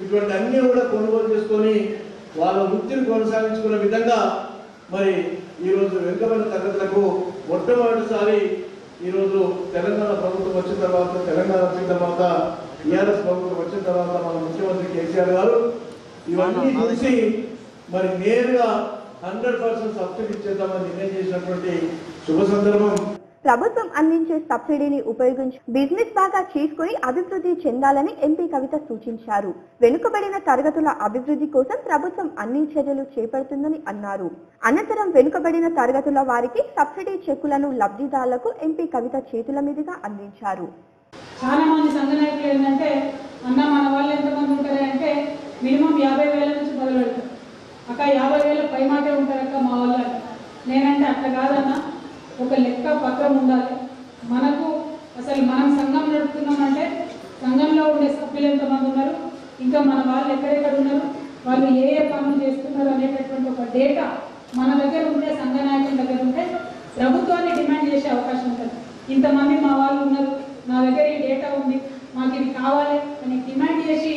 ఇటువంటి అన్నీ కూడా కొనుగోలు చేసుకొని వాళ్ళ వృత్తిని కొనసాగించుకునే విధంగా మరి ఈరోజు వెనుకబడిన తరగతులకు మొట్టమొదటిసారి ఈరోజు తెలంగాణ ప్రభుత్వం వచ్చిన తర్వాత టీఆర్ఎస్ ప్రభుత్వం వచ్చిన తర్వాత మన ముఖ్యమంత్రి కేసీఆర్ గారు ఇవన్నీ చూసి మరి నేరుగా 100% సబ్సిడీ ఇచ్చేద్దామని నిర్ణయం చేసినటువంటి శుభ సందర్భం. ప్రభుత్వం అందించే సబ్సిడీని ఉపయోగించి బిజినెస్ బాగా చేసుకుని అభివృద్ధి చెందాలని ఎంపీ కవిత సూచించారు. వెనుకబడిన తరగతుల అభివృద్ధి కోసం ప్రభుత్వం అన్ని చర్యలు చేపడుతుందని అన్నారు. అనంతరం వెనుకబడిన తరగతుల వారికి సబ్సిడీ చెక్కులను లబ్ధిదారులకు ఎంపీ కవిత చేతుల మీదుగా అందించారు. చాలా మంది సంఘ నాయకులు ఏంటంటే అన్న మన వాళ్ళు ఎంతమంది ఉంటారు అంటే మినిమం 50,000 నుంచి మొదలు పెడతారు. అక్క 50,000 పై మాటే ఉంటారక్క మా వాళ్ళ. నేనంటే అట్లా కాదన్నా, ఒక లెక్క పత్రం ఉండాలి. మనకు అసలు మనం సంఘం నడుపుతున్నామంటే సంఘంలో ఉండే సభ్యులు ఎంతమంది ఉన్నారు, ఇంకా మన వాళ్ళు ఎక్కడెక్కడ ఉన్నారు, వాళ్ళు ఏ ఏ పనులు చేస్తున్నారు అనేటటువంటి ఒక డేటా మన దగ్గర ఉంటే, సంఘ నాయకుల దగ్గర ఉంటే ప్రభుత్వాన్ని డిమాండ్ చేసే అవకాశం ఉంటుంది. ఇంతమంది మా వాళ్ళు ఉన్నారు, నా దగ్గర ఈ డేటా ఉంది, మాకు ఇది కావాలి అని డిమాండ్ చేసి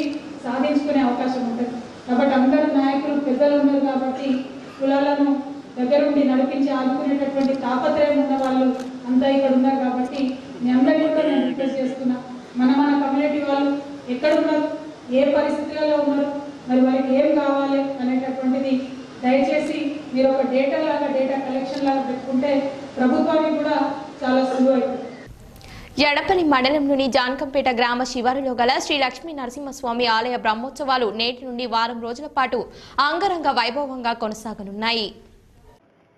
సాధించుకునే అవకాశం ఉంటుంది. కాబట్టి అందరూ నాయకులు పెద్దలు ఉన్నారు కాబట్టి కులాలను దగ్గరుండి నడిపించి ఆదుకునేటటువంటి తాపత్రయం ఉన్న వాళ్ళు అంతా ఇక్కడ ఉన్నారు కాబట్టి మీ అందరినీ కూడా నేను రిక్వెస్ట్ చేస్తున్నా, మన కమ్యూనిటీ వాళ్ళు ఎక్కడ ఉన్నారు, ఏ పరిస్థితులలో ఉన్నారు, మరి వారికి ఏం కావాలి అనేటటువంటిది దయచేసి మీరు ఒక డేటా కలెక్షన్ లాగా పెట్టుకుంటే ప్రభుత్వానికి కూడా చాలా సులువు అవుతుంది. ఎడపల్లి మండలంలోని జాన్కంపేట గ్రామ శివారులో గల శ్రీ లక్ష్మీ నరసింహస్వామి ఆలయ బ్రహ్మోత్సవాలు నేటి నుండి వారం రోజుల పాటు అంగరంగ వైభవంగా కొనసాగనున్నాయి.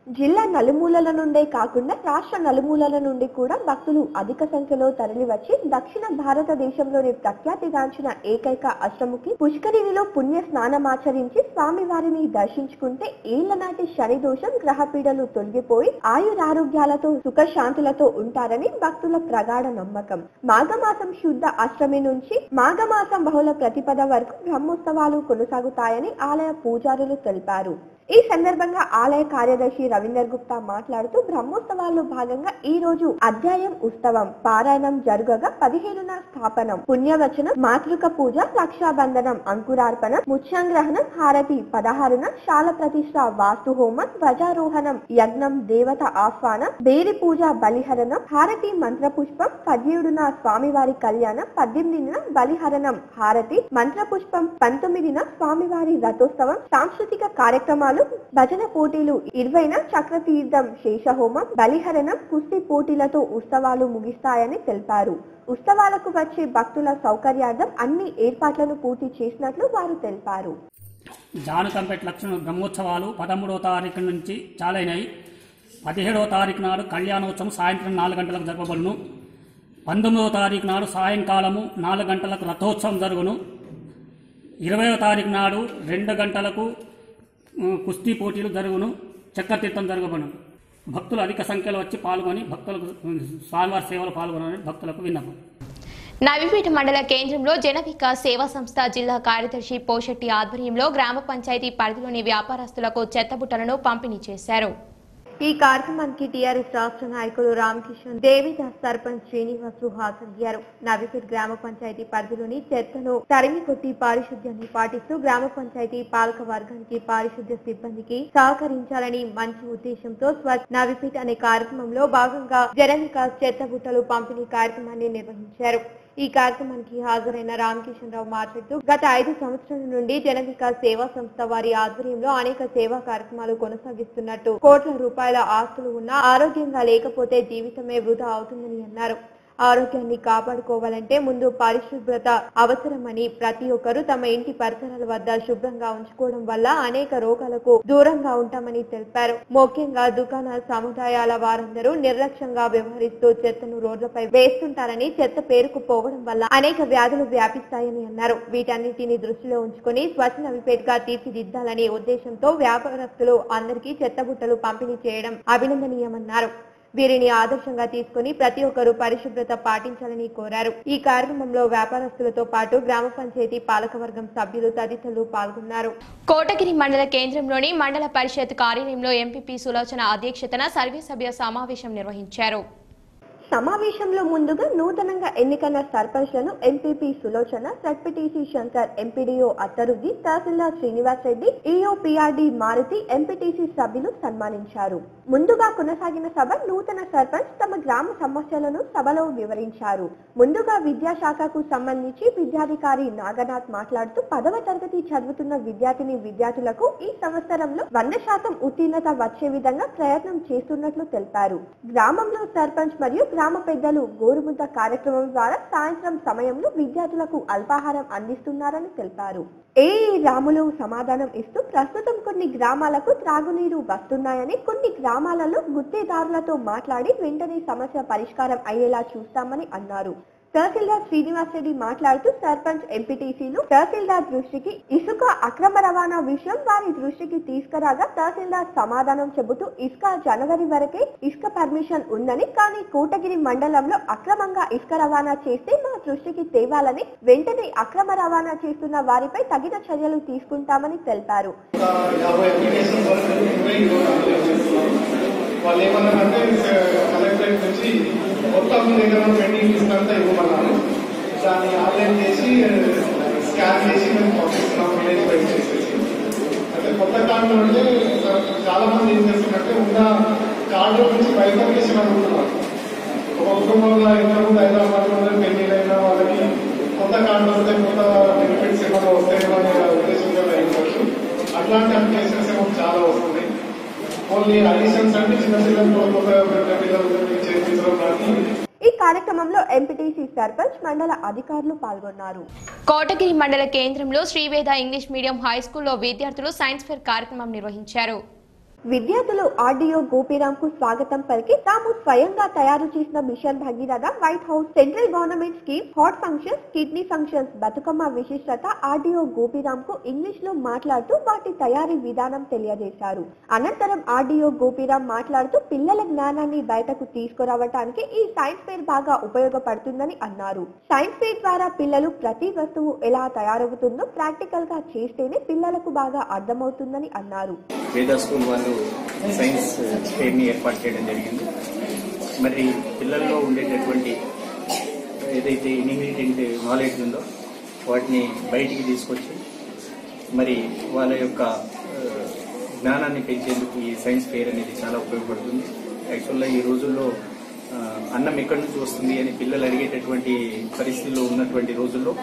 జిల్లా నలుమూలల నుండే కాకుండా రాష్ట్ర నలుమూలల నుండి కూడా భక్తులు అధిక సంఖ్యలో తరలివచ్చి దక్షిణ భారతదేశంలోని ప్రఖ్యాతిగాంచిన ఏకైక అష్టముఖి పుష్కరిణిలో పుణ్య స్నానమాచరించి స్వామివారిని దర్శించుకుంటే ఏళ్ల నాటి శని దోషం, గ్రహపీడలు తొలగిపోయి ఆయురారోగ్యాలతో సుఖశాంతులతో ఉంటారని భక్తుల ప్రగాఢ నమ్మకం. మాఘమాసం శుద్ధ అష్టమి నుంచి మాఘమాసం బహుళ ప్రతిపద వరకు బ్రహ్మోత్సవాలు కొనసాగుతాయని ఆలయ పూజారులు తెలిపారు. ఈ సందర్భంగా ఆలయ కార్యదర్శి రవీందర్ గుప్తా మాట్లాడుతూ బ్రహ్మోత్సవాల్లో భాగంగా ఈ రోజు అధ్యాయం ఉత్సవం పారాయణం జరుగగా 15న స్థాపనం, పుణ్యవచనం, మాతృక పూజ, రక్షాబంధనం, అంకురార్పణం, ముత్యాంగ్రహణం, హారతి, 16న శాల ప్రతిష్ఠ, వాస్తు హోమం, ధ్వజారోహణం, యజ్ఞం, దేవత ఆహ్వానం, బేరి పూజ, బలిహరణం, హారతి, మంత్రపుష్పం, 17న స్వామివారి కళ్యాణం, 18న బలిహరణం, హారతి, మంత్రపుష్పం, 19న స్వామివారి రథోత్సవం, సాంస్కృతిక కార్యక్రమాలు, భజన పోటీలు, 20న చక్రతీర్థం, శేషహోమం, బలిహరణం, కుస్తీ పోటీలతో ఉత్సవాలు ముగిస్తాయని తెలిపారు. ఉత్సవాలకు వచ్చే భక్తుల సౌకర్యార్థం అన్ని ఏర్పాట్లను పూర్తి చేసినట్లు వారు తెలిపారు. జానకంపేట లక్ష్మణ బ్రహ్మోత్సవాలు 13వ తారీఖు నుంచి చాలైనాయి. 17వ తారీఖు నాడు కళ్యాణోత్సవం సాయంత్రం 4 గంటలకు జరపబడును. 19వ తారీఖు నాడు సాయంకాలము 4 గంటలకు రథోత్సవం జరుగును. 20వ తారీఖు నాడు 2 గంటలకు కుస్తీ పోటీలు జరుగును. చక్రతీర్థం జరగబడును. భక్తులు అధిక సంఖ్యలో వచ్చి పాల్గొని భక్తులకు స్వామివారి సేవలు పాల్గొనాలని భక్తులకు విన్నపం. నవీపేట మండల కేంద్రంలో జనవికాస్ సేవా సంస్థ జిల్లా కార్యదర్శి పోషెట్టి ఆధ్వర్యంలో గ్రామ పంచాయతీ పరిధిలోని వ్యాపారస్తులకు చెత్తబుట్టలను పంపిణీ చేశారు. ఈ కార్యక్రమానికి టీఆర్ఎస్ రాష్ట్ర నాయకులు రామకిషన్, దేవిదాస్, సర్పంచ్ శ్రీనివాసు హాజరయ్యారు. నవీపేట్ గ్రామ పంచాయతీ పరిధిలోని చెత్తను తరిమి కొట్టి పారిశుద్ధ్యాన్ని పాటిస్తూ గ్రామ పంచాయతీ పాలక వర్గానికి, పారిశుద్ధ్య సిబ్బందికి సహకరించాలని మంచి ఉద్దేశంతో స్వచ్ఛ నవీపేట్ అనే కార్యక్రమంలో భాగంగా జనవికాస్ చెత్త బుట్టలు పంపిణీ కార్యక్రమాన్ని నిర్వహించారు. ఈ కార్యక్రమానికి హాజరైన రామకిషన్ రావు మాట్లాడుతూ గత 5 సంవత్సరాల నుండి జనవికాస్ సేవా సంస్థ వారి ఆధ్వర్యంలో అనేక సేవా కార్యక్రమాలు కొనసాగిస్తున్నట్టు, కోట్ల రూపాయల ఆస్తులు ఉన్నా ఆరోగ్యంగా లేకపోతే జీవితమే వృధా అవుతుందని అన్నారు. ఆరోగ్యాన్ని కాపాడుకోవాలంటే ముందు పరిశుభ్రత అవసరమని, ప్రతి ఒక్కరూ తమ ఇంటి పరిసరాల వద్ద శుభ్రంగా ఉంచుకోవడం వల్ల అనేక రోగాలకు దూరంగా ఉంటామని తెలిపారు. ముఖ్యంగా దుకాణ సముదాయాల వారందరూ నిర్లక్ష్యంగా వ్యవహరిస్తూ చెత్తను రోడ్లపై వేస్తుంటారని, చెత్త పేరుకుపోవడం వల్ల అనేక వ్యాధులు వ్యాపిస్తాయని అన్నారు. వీటన్నిటిని దృష్టిలో ఉంచుకొని స్వచ్ఛ నవీపేట్ గా తీర్చిదిద్దాలనే ఉద్దేశంతో వ్యాపారస్తులు అందరికీ చెత్త బుట్టలు పంపిణీ చేయడం అభినందనీయమన్నారు. వీరిని ఆదర్శంగా తీసుకుని ప్రతి ఒక్కరూ పరిశుభ్రత పాటించాలని కోరారు. ఈ కార్యక్రమంలో వ్యాపారస్తులతో పాటు గ్రామ పంచాయతీ పాలకవర్గం సభ్యులు తదితరులు పాల్గొన్నారు. కోటగిరి మండల కేంద్రంలోని మండల పరిషత్ కార్యాలయంలో ఎంపీపీ సులోచన అధ్యక్షతన సర్వసభ్య సమావేశం నిర్వహించారు. సమావేశంలో ముందుగా నూతనంగా ఎన్నికైన సర్పంచ్లను MPP Sulochana, ZPTC Shankar, MPDO Attaruddi, tahsildar Srinivas Reddy, EO PRD Maruthi, MPTC సభ్యులు సన్మానించారు. ముందుగా కొనసాగిన సభ నూతన సర్పంచ్ తమ గ్రామ సమస్యలను సభలో వివరించారు. ముందుగా విద్యాశాఖకు సంబంధించి విద్యాధికారి నాగనాథ్ మాట్లాడుతూ 10వ తరగతి చదువుతున్న విద్యార్థులకు ఈ సంవత్సరంలో 100% ఉత్తీర్ణత వచ్చే విధంగా ప్రయత్నం చేస్తున్నట్లు తెలిపారు. గ్రామంలో సర్పంచ్ మరియు గ్రామ పెద్దలు గోరుముద్ద కార్యక్రమం ద్వారా సాయంత్రం సమయంలో విద్యార్థులకు అల్పాహారం అందిస్తున్నారని తెలిపారు. రాములు సమాధానం ఇస్తూ ప్రస్తుతం కొన్ని గ్రామాలకు త్రాగునీరు వస్తున్నాయని, కొన్ని గ్రామాలలో గుత్తేదారులతో మాట్లాడి వెంటనే సమస్య పరిష్కారం అయ్యేలా చూస్తామని అన్నారు. తహసీల్దార్ శ్రీనివాస్ రెడ్డి మాట్లాడుతూ సర్పంచ్, ఎంపీటీసీలు తహసీల్దార్ దృష్టికి ఇసుక అక్రమ రవాణా విషయం వారి దృష్టికి తీసుకురాగా తహసీల్దార్ సమాధానం చెబుతూ ఇసుక జనవరి వరకే ఇసుక పర్మిషన్ ఉందని, కానీ కోటగిరి మండలంలో అక్రమంగా ఇసుక రవాణా చేస్తే మా దృష్టికి తేవాలని, వెంటనే అక్రమ రవాణా చేస్తున్న వారిపై తగిన చర్యలు తీసుకుంటామని తెలిపారు. వాళ్ళు ఏమన్నారంటే కలెక్టరేట్ నుంచి మొత్తం దగ్గర పెండింగ్ లిస్ట్ అంతా ఇవ్వమన్నారు. దాన్ని ఆన్లైన్ చేసి స్కాన్ చేసి మేము పంపిస్తున్నాం విలేజ్ వైజ్ చేసేసి. అంటే కొత్త కార్డులు అంటే చాలా మంది ఏం చేస్తున్నారంటే ఉన్న కార్డుల నుంచి బైఫర్కేషన్ అనుకుంటున్నారు. ఒక కుటుంబంలో ఇంతకుముందు హైదరాబాద్లో పెళ్లిళ్ళు అయినా వాళ్ళకి కొత్త కార్డులు వస్తే కొత్త బెనిఫిట్స్ ఏమైనా వస్తాయేమో అనే ఉద్దేశంగా అయిపోవచ్చు. అట్లాంటి అప్లికేషన్స్ ఏమో చాలా వస్తున్నాయి. ఈ కార్యక్రమంలో ఎంపీటీసీ, సర్పంచ్, మండల అధికారులు పాల్గొన్నారు. కోటగిరి మండల కేంద్రంలో శ్రీవేద ఇంగ్లీష్ మీడియం హై స్కూల్లో విద్యార్థులు సైన్స్ ఫేర్ కార్యక్రమం నిర్వహించారు. విద్యార్థులు ఆర్డీఓ గోపీరామ్ కు స్వాగతం పలికి తాము స్వయంగా తయారు చేసిన mission Bhagiratha, white house, central government scheme, heart functions, kidney functions, Bathukamma విశిష్టత ఆర్డీఓ గోపీరామ్ కు ఇంగ్లీష్ లో మాట్లాడుతూ వాటి తయారీ విధానం తెలియజేశారు. అనంతరం ఆర్డీఓ గోపీరామ్ మాట్లాడుతూ పిల్లల జ్ఞానాన్ని బయటకు తీసుకురావడానికి ఈ సైన్స్ ఫేర్ బాగా ఉపయోగపడుతుందని అన్నారు. సైన్స్ ఫేర్ ద్వారా పిల్లలు ప్రతి వస్తువు ఎలా తయారవుతుందో ప్రాక్టికల్ గా చేస్తేనే పిల్లలకు బాగా అర్థమవుతుందని అన్నారు. సైన్స్ ఫేర్ ని ఏర్పాటు చేయడం జరిగింది. మరి పిల్లల్లో ఉండేటటువంటి ఏదైతే ఇన్హెరిటెంట్ నాలెడ్జ్ ఉందో వాటిని బయటికి తీసుకొచ్చి మరి వాళ్ళ యొక్క జ్ఞానాన్ని పెంచేందుకు ఈ సైన్స్ ఫేర్ అనేది చాలా ఉపయోగపడుతుంది. యాక్చువల్గా ఈ రోజుల్లో అన్నం ఎక్కడి నుంచి వస్తుంది అని పిల్లలు అడిగేటటువంటి పరిస్థితుల్లో ఉన్నటువంటి రోజుల్లో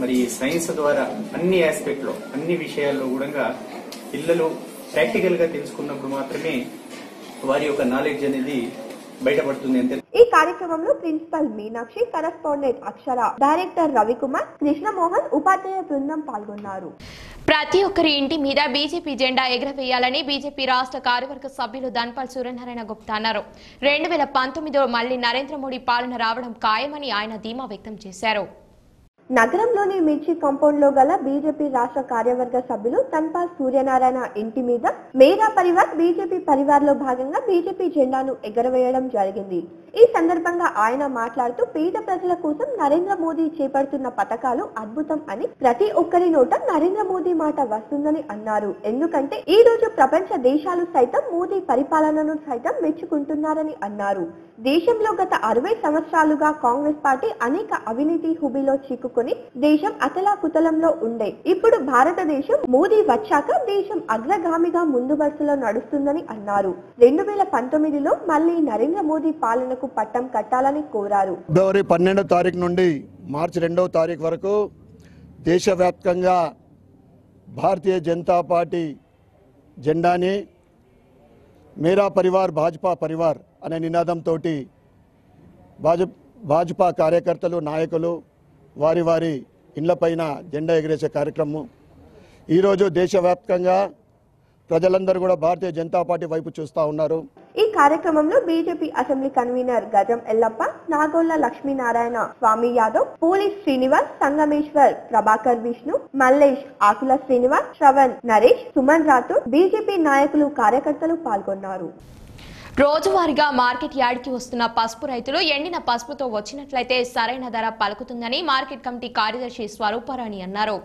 మరి సైన్స్ ద్వారా అన్ని ఆస్పెక్ట్లో, అన్ని విషయాల్లో కూడా పిల్లలు ప్రాక్టికల్ గా తెలుసుకున్నప్పుడు మాత్రమే వారి యొక్క నాలెడ్జ్ అనేది బయటపడుతుంది. అంతే. ఈ కార్యక్రమంలో ప్రిన్సిపల్ మీనాక్షి, కరెస్పాండెంట్ అక్షర, డైరెక్టర్ రవికుమార్, కృష్ణమోహన్, ఉపాధ్యాయ బృందం పాల్గొన్నారు. ప్రతి ఒక్కరి ఇంటి మీద బీజేపీ జెండా ఎగరవేయాలని బీజేపీ రాష్ట్ర కార్యవర్గ సభ్యులు ధన్పాల్ సూర్యనారాయణ గుప్తా అన్నారు. 2019లో మళ్లీ నరేంద్ర మోడీ పాలన రావడం ఖాయమని ఆయన ధీమా వ్యక్తం చేశారు. నగరంలోని మిర్చి కాంపౌండ్ లో గల బీజేపీ రాష్ట్ర కార్యవర్గ సభ్యులు తన్పాల్ సూర్యనారాయణ ఇంటి మీద మేరా పరివార్ బీజేపీ పరివార్ లో భాగంగా బీజేపీ జెండాను ఎగరవేయడం జరిగింది. ఈ సందర్భంగా ఆయన మాట్లాడుతూ పేద ప్రజల కోసం నరేంద్ర మోదీ చేపడుతున్న పథకాలు అద్భుతం అని, ప్రతి ఒక్కరి నోట నరేంద్ర మోదీ మాట వస్తుందని అన్నారు. ఎందుకంటే ఈ రోజు ప్రపంచ దేశాలు సైతం మోదీ పరిపాలనను సైతం మెచ్చుకుంటున్నారని అన్నారు. దేశంలో గత 60 సంవత్సరాలుగా కాంగ్రెస్ పార్టీ అనేక అవినీతి హుబిలో చిక్కుకొని దేశం అతలాకుతలంలో ఉండే. ఇప్పుడు భారతదేశం మోదీ వచ్చాక దేశం అగ్రగామిగా ముందు వరుసలో నడుస్తుందని అన్నారు. 2019లో మళ్లీ నరేంద్ర మోదీ పాలనకు పట్టం కట్టాలని కోరారు. ఫిబ్రవరి 12వ తారీఖు నుండి మార్చి 2వ తారీఖు వరకు దేశవ్యాప్తంగా భారతీయ జనతా పార్టీ జెండాని మేరా పరివార్ భాజపా పరివార్ అనే నినాదంతో భాజపా కార్యకర్తలు నాయకులు వారి వారి ఇళ్లపైన జెండా ఎగిరేసే కార్యక్రమం ఈరోజు దేశవ్యాప్తంగా ప్రజలందరూ కూడా భారతీయ జనతా పార్టీ వైపు చూస్తూ ఉన్నారు. ఈ కార్యక్రమంలో బీజేపీ అసెంబ్లీ కన్వీనర్ గజం ఎల్లప్ప, నాగోళ్ల లక్ష్మీనారాయణ, స్వామి యాదవ్, పోలీస్ శ్రీనివాస్, సంగమేశ్వర్, ప్రభాకర్ విష్ణు, మల్లేష్, ఆకుల శ్రీనివాస్, శ్రవణ్, నరేష్, సుమన్ రాథోడ్, బీజేపీ నాయకులు కార్యకర్తలు పాల్గొన్నారు. రోజువారీగా మార్కెట్ యార్డ్కి వస్తున్న పసుపు రైతులు ఎండిన పసుపుతో వచ్చినట్లయితే సరైన ధర పలుకుతుందని మార్కెట్ కమిటీ కార్యదర్శి స్వరూపరాణి అన్నారు.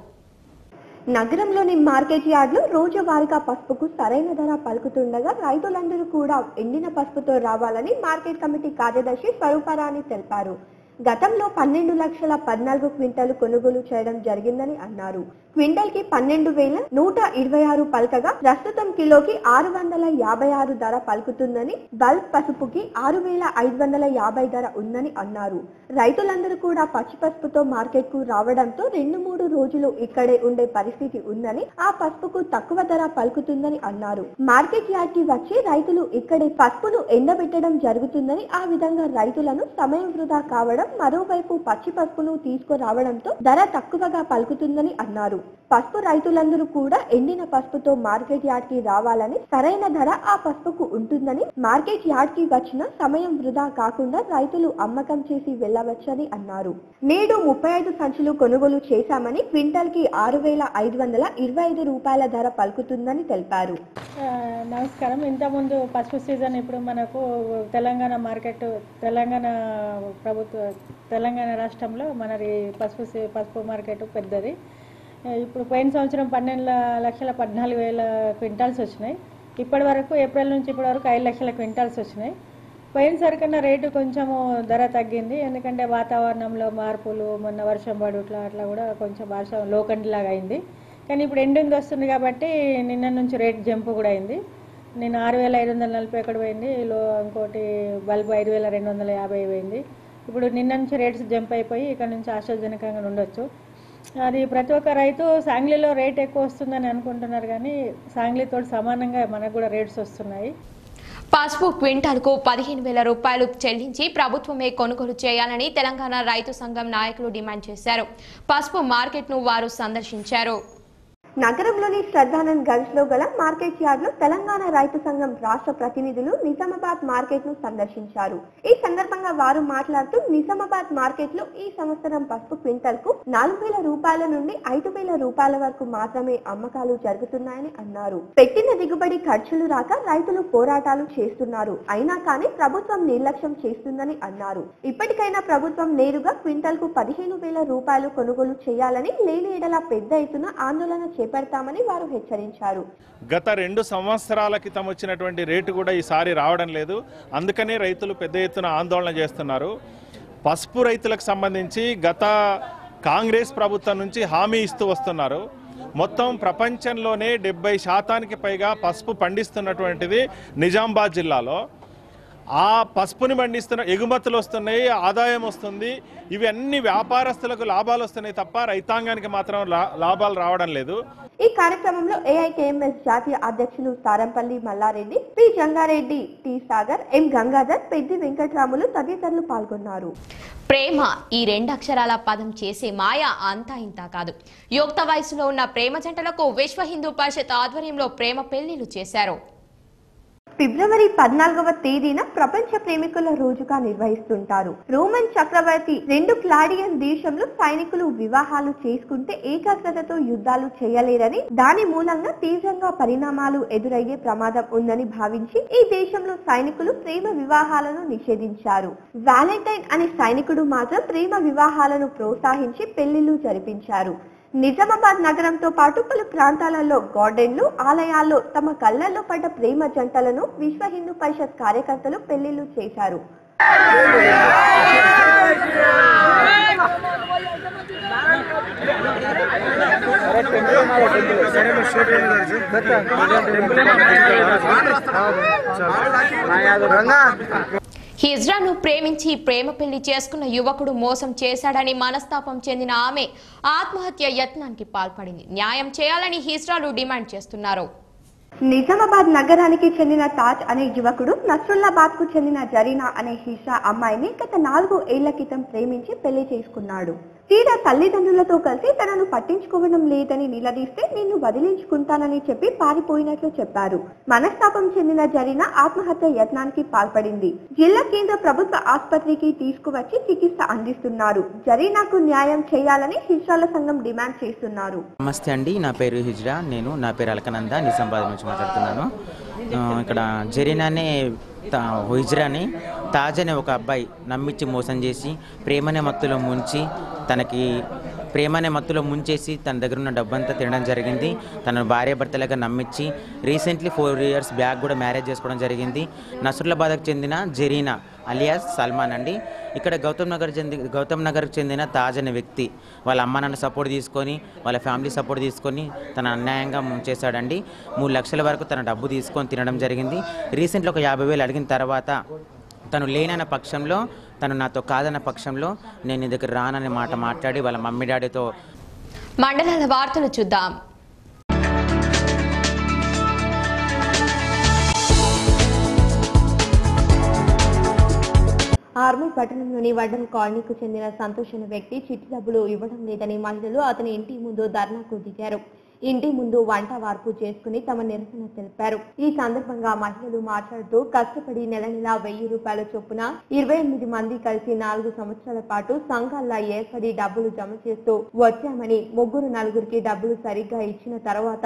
నగరంలోని మార్కెట్ యార్డులో రోజువారీగా పసుపుకు సరైన ధర పలుకుతుండగా రైతులందరూ కూడా ఎండిన పసుపుతో రావాలని మార్కెట్ కమిటీ కార్యదర్శి స్వరూపరాణి తెలిపారు. గతంలో 12,14,000 క్వింటాలు కొనుగోలు చేయడం జరిగిందని అన్నారు. క్వింటల్ కి 12,126 పలకగా ప్రస్తుతం కిలోకి 656 ధర పలుకుతుందని, బల్క్ పసుపుకి 6,550 ధర ఉందని అన్నారు. రైతులందరూ కూడా పచ్చి పసుపుతో మార్కెట్ కు రావడంతో 2-3 రోజులు ఇక్కడే ఉండే పరిస్థితి ఉందని, ఆ పసుపుకు తక్కువ ధర పలుకుతుందని అన్నారు. మార్కెట్ యార్డ్ కి వచ్చి రైతులు ఇక్కడే పసుపును ఎండబెట్టడం జరుగుతుందని, ఆ విధంగా రైతులను సమయం వృధా కావడం, మరోవైపు పచ్చి పసుపును తీసుకురావడంతో ధర తక్కువగా పలుకుతుందని అన్నారు. పసుపు రైతులందరూ కూడా ఎండిన పసుపుతో మార్కెట్ యార్డ్ కి రావాలని, సరైన ధర ఆ పసుపుకు ఉంటుందని, మార్కెట్ యార్డ్ కి వచ్చిన సమయం వృధా కాకుండా రైతులు అమ్మకం చేసి వెళ్లవచ్చని అన్నారు. నేడు 35 సంచులు కొనుగోలు చేశామని, క్వింటల్ కి 6,525 రూపాయల ధర పలుకుతుందని తెలిపారు. నమస్కారం. ఇంతకుముందు పసుపు సీజన్ ఇప్పుడు మనకు తెలంగాణ మార్కెట్, తెలంగాణ రాష్ట్రంలో మన పసుపు మార్కెట్ పెద్దది. ఇప్పుడు పోయిన సంవత్సరం 12,14,000 క్వింటాల్స్ వచ్చినాయి. ఇప్పటి వరకు ఏప్రిల్ నుంచి ఇప్పటి వరకు 5 లక్షల క్వింటాల్స్ వచ్చినాయి. పోయినసారి కన్నా రేటు కొంచెము ధర తగ్గింది. ఎందుకంటే వాతావరణంలో మార్పులు, మొన్న వర్షం పడు అట్లా కూడా కొంచెం వర్షం లోకండిలాగా అయింది. కానీ ఇప్పుడు ఎండింగ్ వస్తుంది కాబట్టి నిన్న నుంచి రేట్ జంప్ కూడా అయింది. నేను 6,541 పోయింది, ఇంకోటి బల్బు 5,250 పోయింది. ఇప్పుడు నిన్న నుంచి రేట్స్ జంప్ అయిపోయి ఇక్కడ నుంచి ఆశాజనకంగా ఉండొచ్చు. అది ప్రతి ఒక్క రైతు సాంగ్లీలో రేట్ ఎక్కువ వస్తుందని అనుకుంటున్నారు, కానీ సాంగ్లీతో సమానంగా మనకు కూడా రేట్స్ వస్తున్నాయి. పసుపు క్వింటాల్కు 15,000 రూపాయలు చెల్లించి ప్రభుత్వమే కొనుగోలు చేయాలని తెలంగాణ రైతు సంఘం నాయకులు డిమాండ్ చేశారు. పసుపు మార్కెట్ను వారు సందర్శించారు. నగరంలోని శ్రద్ధానంద్ గంజ్ లో గల మార్కెట్ యార్డ్ లో తెలంగాణ రైతు సంఘం రాష్ట్ర ప్రతినిధులు నిజామాబాద్ మార్కెట్ ను సందర్శించారు. ఈ సందర్భంగా వారు మాట్లాడుతూ, నిజామాబాద్ మార్కెట్ లో ఈ సంవత్సరం పసుపు క్వింటల్ కు 4,000 రూపాయల నుండి 5,000 రూపాయల వరకు మాత్రమే అమ్మకాలు జరుగుతున్నాయని అన్నారు. పెట్టిన దిగుబడి ఖర్చులు రాక రైతులు పోరాటాలు చేస్తున్నారు. అయినా కానీ ప్రభుత్వం నిర్లక్ష్యం చేస్తుందని అన్నారు. ఇప్పటికైనా ప్రభుత్వం నేరుగా క్వింటల్ కు 15,000 రూపాయలు కొనుగోలు చేయాలని, లేని ఎడల పెద్ద ఎత్తున ఆందోళన చేపడతామని వారు హెచ్చరించారు. గత 2 సంవత్సరాల క్రితం వచ్చినటువంటి రేటు కూడా ఈసారి రావడం లేదు. అందుకనే రైతులు పెద్ద ఎత్తున ఆందోళన చేస్తున్నారు. పసుపు రైతులకు సంబంధించి గత కాంగ్రెస్ ప్రభుత్వం నుంచి హామీ ఇస్తూ వస్తున్నారు. మొత్తం ప్రపంచంలోనే 70% పైగా పసుపు పండిస్తున్నటువంటిది నిజామాబాద్ జిల్లాలో. ఆ పసుపుని పండిస్తున్న ఎగుమతులు వస్తున్నాయి, ఆదాయం వస్తుంది. ఇవి అన్ని వ్యాపారస్తులకు లాభాలు వస్తున్నాయి తప్ప రైతాంగానికి మాత్రం లాభాలు రావడం లేదు. ఈ కార్యక్రమంలో ఏఐకేఎంఎస్ జాతీయ అధ్యక్షులు సారంపల్లి మల్లారెడ్డి, పి జంగారెడ్డి, టి సాగర్, ఎం గంగాధర్, పెద్ది వెంకట్రాములు తదితరులు పాల్గొన్నారు. ప్రేమ ఈ 2 అక్షరాల పదం చేసే మాయ అంతా ఇంతా కాదు. యుక్త వయసులో ఉన్న ప్రేమ జంటలకు విశ్వ హిందూ పరిషత్ ఆధ్వర్యంలో ప్రేమ పెళ్లిళ్లు చేశారు. ఫిబ్రవరి 14వ తేదీన ప్రపంచ ప్రేమికుల రోజుగా నిర్వహిస్తుంటారు. రోమన్ చక్రవర్తి 2 క్లాడియన్ దేశంలో సైనికులు వివాహాలు చేసుకుంటే ఏకాగ్రతతో యుద్ధాలు చేయలేరని, దాని మూలంగా తీవ్రంగా పరిణామాలు ఎదురయ్యే ప్రమాదం ఉందని భావించి ఈ దేశంలో సైనికులు ప్రేమ వివాహాలను నిషేధించారు. వ్యాలంటైన్ అనే సైనికుడు మాత్రం ప్రేమ వివాహాలను ప్రోత్సహించి పెళ్లిళ్లు జరిపించారు. నిజామాబాద్ నగరంతో పాటు పలు ప్రాంతాలలో గార్డెన్లు, ఆలయాల్లో తమ కళ్లలో పడ్డ ప్రేమ జంటలను విశ్వ హిందూ పరిషత్ కార్యకర్తలు పెళ్లిళ్లు చేశారు. హిజ్రాను ప్రేమించి ప్రేమ పెళ్లి చేసుకున్న యువకుడు మోసం చేశాడని మనస్తాపం చెందిన ఆమె ఆత్మహత్య యత్నానికి పాల్పడింది. న్యాయం చేయాలని హిజ్రాలు డిమాండ్ చేస్తున్నారు. నిజామాబాద్ నగరానికి చెందిన తాజ్ అనే యువకుడు నస్రుల్లాబాద్ కు చెందిన జరీనా అనే హిజ్రా అమ్మాయిని గత 4 ఏళ్ల క్రితం ప్రేమించి పెళ్లి చేసుకున్నాడు. తీరా తల్లిదండ్రులతో కలిసి తనను పట్టించుకోవడం లేదని నిలదీస్తే నిన్ను వదిలించుకుంటానని చెప్పి పారిపోయినట్లు చెప్పారు. మనస్తాపం చెందిన జరీనా ఆత్మహత్య యత్నానికి పాల్పడింది. జిల్లా కేంద్ర ప్రభుత్వ ఆసుపత్రికి తీసుకువచ్చి చికిత్స అందిస్తున్నారు. జరీనాకు న్యాయం చేయాలని హిజ్రాల సంఘం డిమాండ్ చేస్తున్నారు. నమస్తే అండి, నా పేరు హిజ్రా. నా పేరు అలకనంద, నిజామాబాద్ నుంచి మాట్లాడుతున్నాను. ఇక్కడ జరీనానే హిజ్రాని తాజ్ అనే ఒక అబ్బాయి నమ్మించి మోసం చేసి ప్రేమనే మత్తులో ముంచేసి తన దగ్గర ఉన్న డబ్బంతా తినడం జరిగింది. తన భార్య భర్తలుగా నమ్మించి రీసెంట్లీ 4 years బ్యాక్ కూడా మ్యారేజ్ చేసుకోవడం జరిగింది. నస్రుల్లాబాద్కు చెందిన జరీనా అలియాస్ సల్మాన్ అండి. ఇక్కడ గౌతమ్ నగర్కి చెందిన తాజ్ అనే వ్యక్తి వాళ్ళ అమ్మ నాన్న సపోర్ట్ తీసుకొని, వాళ్ళ ఫ్యామిలీ సపోర్ట్ తీసుకొని తన అన్యాయంగా చేశాడండి. 3 లక్షల వరకు తన డబ్బు తీసుకొని తినడం జరిగింది. రీసెంట్లీ ఒక 50,000 అడిగిన తర్వాత తను లేనన్న పక్షంలో, తను నాతో కాదన్న పక్షంలో నేను నీ దగ్గర రాననే మాట మాట్లాడి వాళ్ళ మమ్మీ డాడీతో. మండలాల వార్తలు చూద్దాం. ఆర్మూర్ పట్టణంలోని వడ్డల్ కాలనీకు చెందిన సంతోష్ అనే వ్యక్తి చిట్టి డబ్బులు ఇవ్వడం లేదని మహిళలు అతని ఇంటి ముందు ధర్నాకు దిగారు. ఇంటి ముందు వంట వార్పు చేసుకుని తమ నిరసన తెలిపారు. ఈ సందర్భంగా మహిళలు మాట్లాడుతూ కష్టపడి నెల 1000 రూపాయల చొప్పున 28 మంది కలిసి 4 సంవత్సరాల పాటు సంఘాల్లో ఏర్పడి డబ్బులు జమ చేస్తూ వచ్చామని, 3-4కి డబ్బులు సరిగ్గా ఇచ్చిన తర్వాత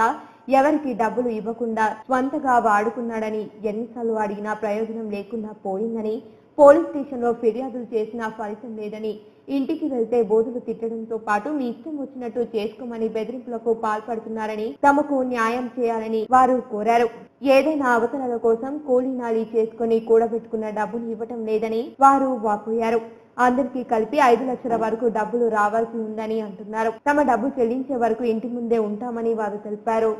ఎవరికి డబ్బులు ఇవ్వకుండా స్వంతగా వాడుకున్నాడని, ఎన్నిసార్లు అడిగినా ప్రయోజనం లేకుండా పోయిందని, పోలీస్ స్టేషన్లో ఫిర్యాదులు చేసినా ఫలితం లేదని, ఇంటికి వెళ్తే బోధులు తిట్టడంతో పాటు మీ ఇష్టం వచ్చినట్టు చేసుకోమని బెదిరింపులకు పాల్పడుతున్నారని, తమకు న్యాయం చేయాలని వారు కోరారు. ఏదైనా అవసరాల కోసం కూలీనాలి చేసుకుని కూడబెట్టుకున్న డబ్బులు ఇవ్వటం లేదని వారు వాపోయారు. అందరికీ కలిపి 5 లక్షల వరకు డబ్బులు రావాల్సి ఉందని అంటున్నారు. తమ డబ్బు చెల్లించే వరకు ఇంటి ముందే ఉంటామని వారు తెలిపారు.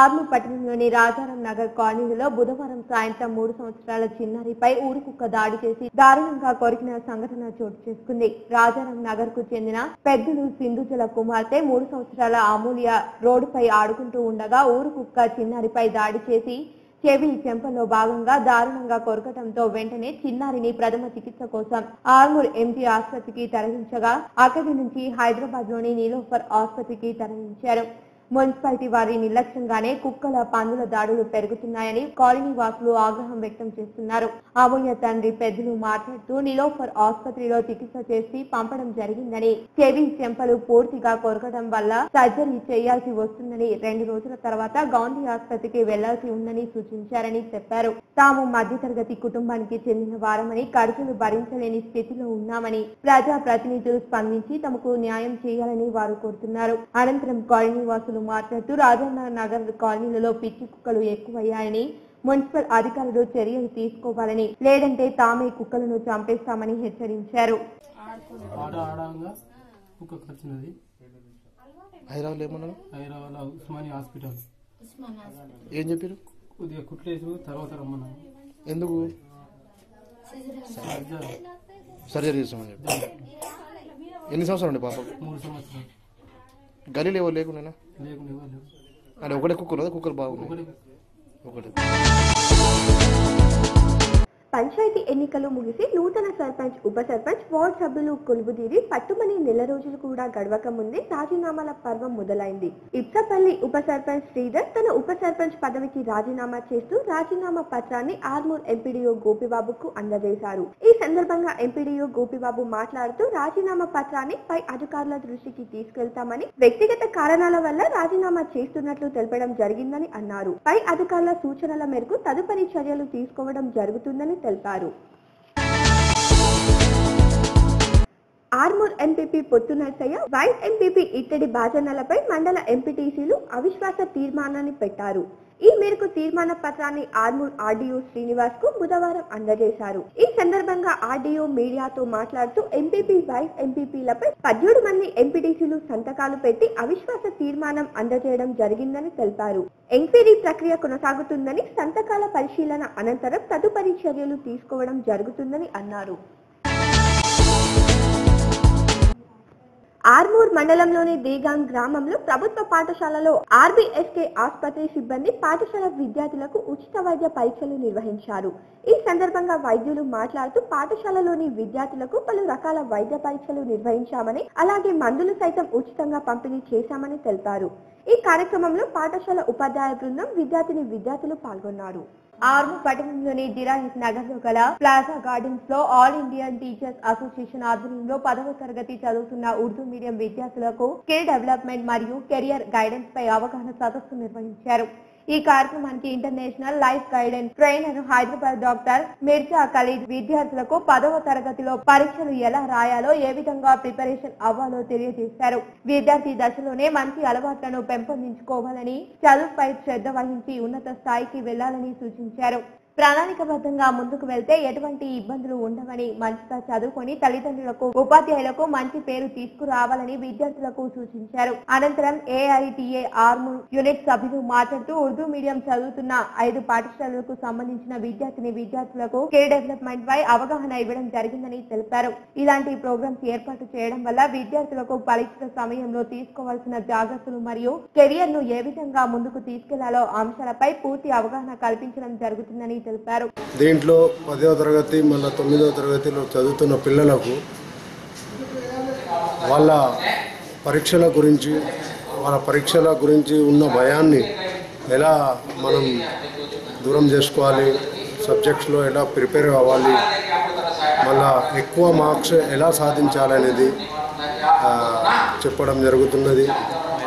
ఆర్మూర్ పట్టణంలోని రాజారాం నగర్ కాలనీలో బుధవారం సాయంత్రం 3 సంవత్సరాల చిన్నారిపై ఊరు కుక్క దాడి చేసి దారుణంగా కొరికిన సంఘటన చోటు చేసుకుంది. రాజారాం నగర్ కు చెందిన పెద్దలు సింధుజల కుమార్తె 3 సంవత్సరాల అమూల్య రోడ్డుపై ఆడుకుంటూ ఉండగా ఊరు కుక్క చిన్నారిపై దాడి చేసి చెవి చెంపలో భాగంగా దారుణంగా కొరకటంతో వెంటనే చిన్నారిని ప్రథమ చికిత్స కోసం ఆర్మూర్ ఎంజీ ఆసుపత్రికి తరలించగా అక్కడి నుంచి హైదరాబాద్ లోని నీలోఫర్ ఆసుపత్రికి తరలించారు. మున్సిపాలిటీ వారి నిర్లక్ష్యంగానే కుక్కల పందుల దాడులు పెరుగుతున్నాయని కాలనీ వాసులు ఆగ్రహం వ్యక్తం చేస్తున్నారు. అమూల్య తండ్రి పెద్దలు మాట్లాడుతూ నీలోఫర్ ఆసుపత్రిలో చికిత్స చేసి పంపడం జరిగిందని, చెవి చెంపలు పూర్తిగా కొరకడం వల్ల సర్జరీ చేయాల్సి వస్తుందని, 2 రోజుల తర్వాత గాంధీ ఆసుపత్రికి వెళ్లాల్సి ఉందని సూచించారని చెప్పారు. తాము మధ్యతరగతి కుటుంబానికి చెందిన వారమని, ఖర్చులు భరించలేని స్థితిలో ఉన్నామని ప్రజా ప్రతినిధులు స్పందించి తమకు న్యాయం చేయాలని వారు కోరుతున్నారు. అనంతరం కాలనీ వాసులు మాట్లాడుతూ రాజానగర్ కాలనీలలో పిచ్చి కుక్కలు ఎక్కువయ్యాయని, మున్సిపల్ అధికారులు చర్యలు తీసుకోవాలని, లేదంటే తామే కుక్కలను చంపేస్తామని హెచ్చరించారు. ఏం చెప్పారు? కొద్దిగా కుట్లేసి తర్వాత రమ్మన్నాను. ఎందుకు సర్జరీ చేస్తామని చెప్పి? ఎన్ని సంవత్సరాలు అండి పాప? 3 సంవత్సరాలు. గలీలు ఎవరు లేకుండా? అంటే ఒకటే కుక్కలు, కుక్కలు బాగున్నాయి. ఒకటే. పంచాయతీ ఎన్నికలు ముగిసి నూతన సర్పంచ్ ఉప సర్పంచ్ వార్డు సభ్యులు కొలువుదీరి పట్టుమని నెల రోజులు కూడా గడవక ముందే రాజీనామాల పర్వం మొదలైంది. ఇప్సపల్లి ఉప సర్పంచ్ శ్రీధర్ తన ఉప సర్పంచ్ పదవికి రాజీనామా చేస్తూ రాజీనామా పత్రాన్ని ఆర్మూర్ ఎంపీడీఓ గోపిబాబుకు అందజేశారు. ఈ సందర్భంగా ఎంపీడీఓ గోపిబాబు మాట్లాడుతూ రాజీనామా పత్రాన్ని పై అధికారుల దృష్టికి తీసుకెళ్తామని, వ్యక్తిగత కారణాల వల్ల రాజీనామా చేస్తున్నట్లు తెలపడం జరిగిందని అన్నారు. పై అధికారుల సూచనల మేరకు తదుపరి చర్యలు తీసుకోవడం జరుగుతుందని తెలిపారు. ఆర్మూర్ ఎంపీపీ పొత్తు నర్సయ్య, వైస్ ఎంపీపీ ఇట్టడి బాజన్నలపై మండల ఎంపీటీసీలు అవిశ్వాస తీర్మానాన్ని పెట్టారు. ఈ మేరకు తీర్మాన పత్రాన్ని ఆర్మూర్ ఆర్డీఓ శ్రీనివాస్ కు బుధవారం అందజేశారు. ఈ సందర్భంగా ఆర్డీఓ మీడియాతో మాట్లాడుతూ ఎంపీపీ, వైస్ ఎంపీపీలపై 17 మంది ఎంపీటీసీలు సంతకాలు పెట్టి అవిశ్వాస తీర్మానం అందజేయడం జరిగిందని తెలిపారు. ఎంక్వైరీ ప్రక్రియ కొనసాగుతుందని, సంతకాల పరిశీలన అనంతరం తదుపరి చర్యలు తీసుకోవడం జరుగుతుందని అన్నారు. ఆర్మూర్ మండలంలోని దేగాం గ్రామంలో ప్రభుత్వ పాఠశాలలో ఆర్బీఎస్కే ఆసుపత్రి సిబ్బంది పాఠశాల విద్యార్థులకు ఉచిత వైద్య పరీక్షలు నిర్వహించారు. ఈ సందర్భంగా వైద్యులు మాట్లాడుతూ పాఠశాలలోని విద్యార్థులకు పలు రకాల వైద్య పరీక్షలు నిర్వహించామని, అలాగే మందులు సైతం ఉచితంగా పంపిణీ చేశామని తెలిపారు. ఈ కార్యక్రమంలో పాఠశాల ఉపాధ్యాయ బృందం, విద్యార్థులు పాల్గొన్నారు. ఆర్మూర్ పట్టణంలోని దిరాహిత్ నగర్ లో గల ప్లాజా గార్డెన్స్ లో ఆల్ ఇండియన్ టీచర్స్ అసోసియేషన్ ఆధ్వర్యంలో 10వ తరగతి చదువుతున్న ఉర్దూ మీడియం విద్యార్థులకు స్కిల్ డెవలప్మెంట్ మరియు కెరియర్ గైడెన్స్ పై అవగాహన సదస్సు నిర్వహించారు. ఈ కార్యక్రమానికి international life guidance trainer Hyderabad doctor Mirza Khalid విద్యార్థులకు 10వ తరగతిలో పరీక్షలు ఎలా రాయాలో, ఏ విధంగా ప్రిపరేషన్ అవ్వాలో తెలియజేశారు. విద్యార్థి దశలోనే మంచి అలవాట్లను పెంపొందించుకోవాలని, చదువుపై శ్రద్ధ వహించి ఉన్నత స్థాయికి వెళ్లాలని సూచించారు. ప్రణాళికబద్ధంగా ముందుకు వెళ్తే ఎటువంటి ఇబ్బందులు ఉండవని, మంచిగా చదువుకొని తల్లిదండ్రులకు, ఉపాధ్యాయులకు మంచి పేరు తీసుకురావాలని విద్యార్థులకు సూచించారు. అనంతరం ఏఐటిఏ ఆర్మూర్ యూనిట్ సభ్యులు మాట్లాడుతూ ఉర్దూ మీడియం చదువుతున్న 5 పాఠశాలలకు సంబంధించిన విద్యార్థులకు స్కిల్ డెవలప్మెంట్ పై అవగాహన ఇవ్వడం జరిగిందని తెలిపారు. ఇలాంటి ప్రోగ్రామ్స్ ఏర్పాటు చేయడం వల్ల విద్యార్థులకు పరీక్షల సమయంలో తీసుకోవాల్సిన జాగ్రత్తలు మరియు కెరియర్ ను ఏ విధంగా ముందుకు తీసుకెళ్లాలో అంశాలపై పూర్తి అవగాహన కల్పించడం జరుగుతుందని తెలిపారు. దీంట్లో 10వ తరగతి మళ్ళీ 9వ తరగతిలో చదువుతున్న పిల్లలకు వాళ్ళ పరీక్షల గురించి ఉన్న భయాన్ని ఎలా మనం దూరం చేసుకోవాలి, సబ్జెక్ట్స్లో ఎలా ప్రిపేర్ అవ్వాలి, మళ్ళా ఎక్కువ మార్క్స్ ఎలా సాధించాలనేది చెప్పడం జరుగుతున్నది.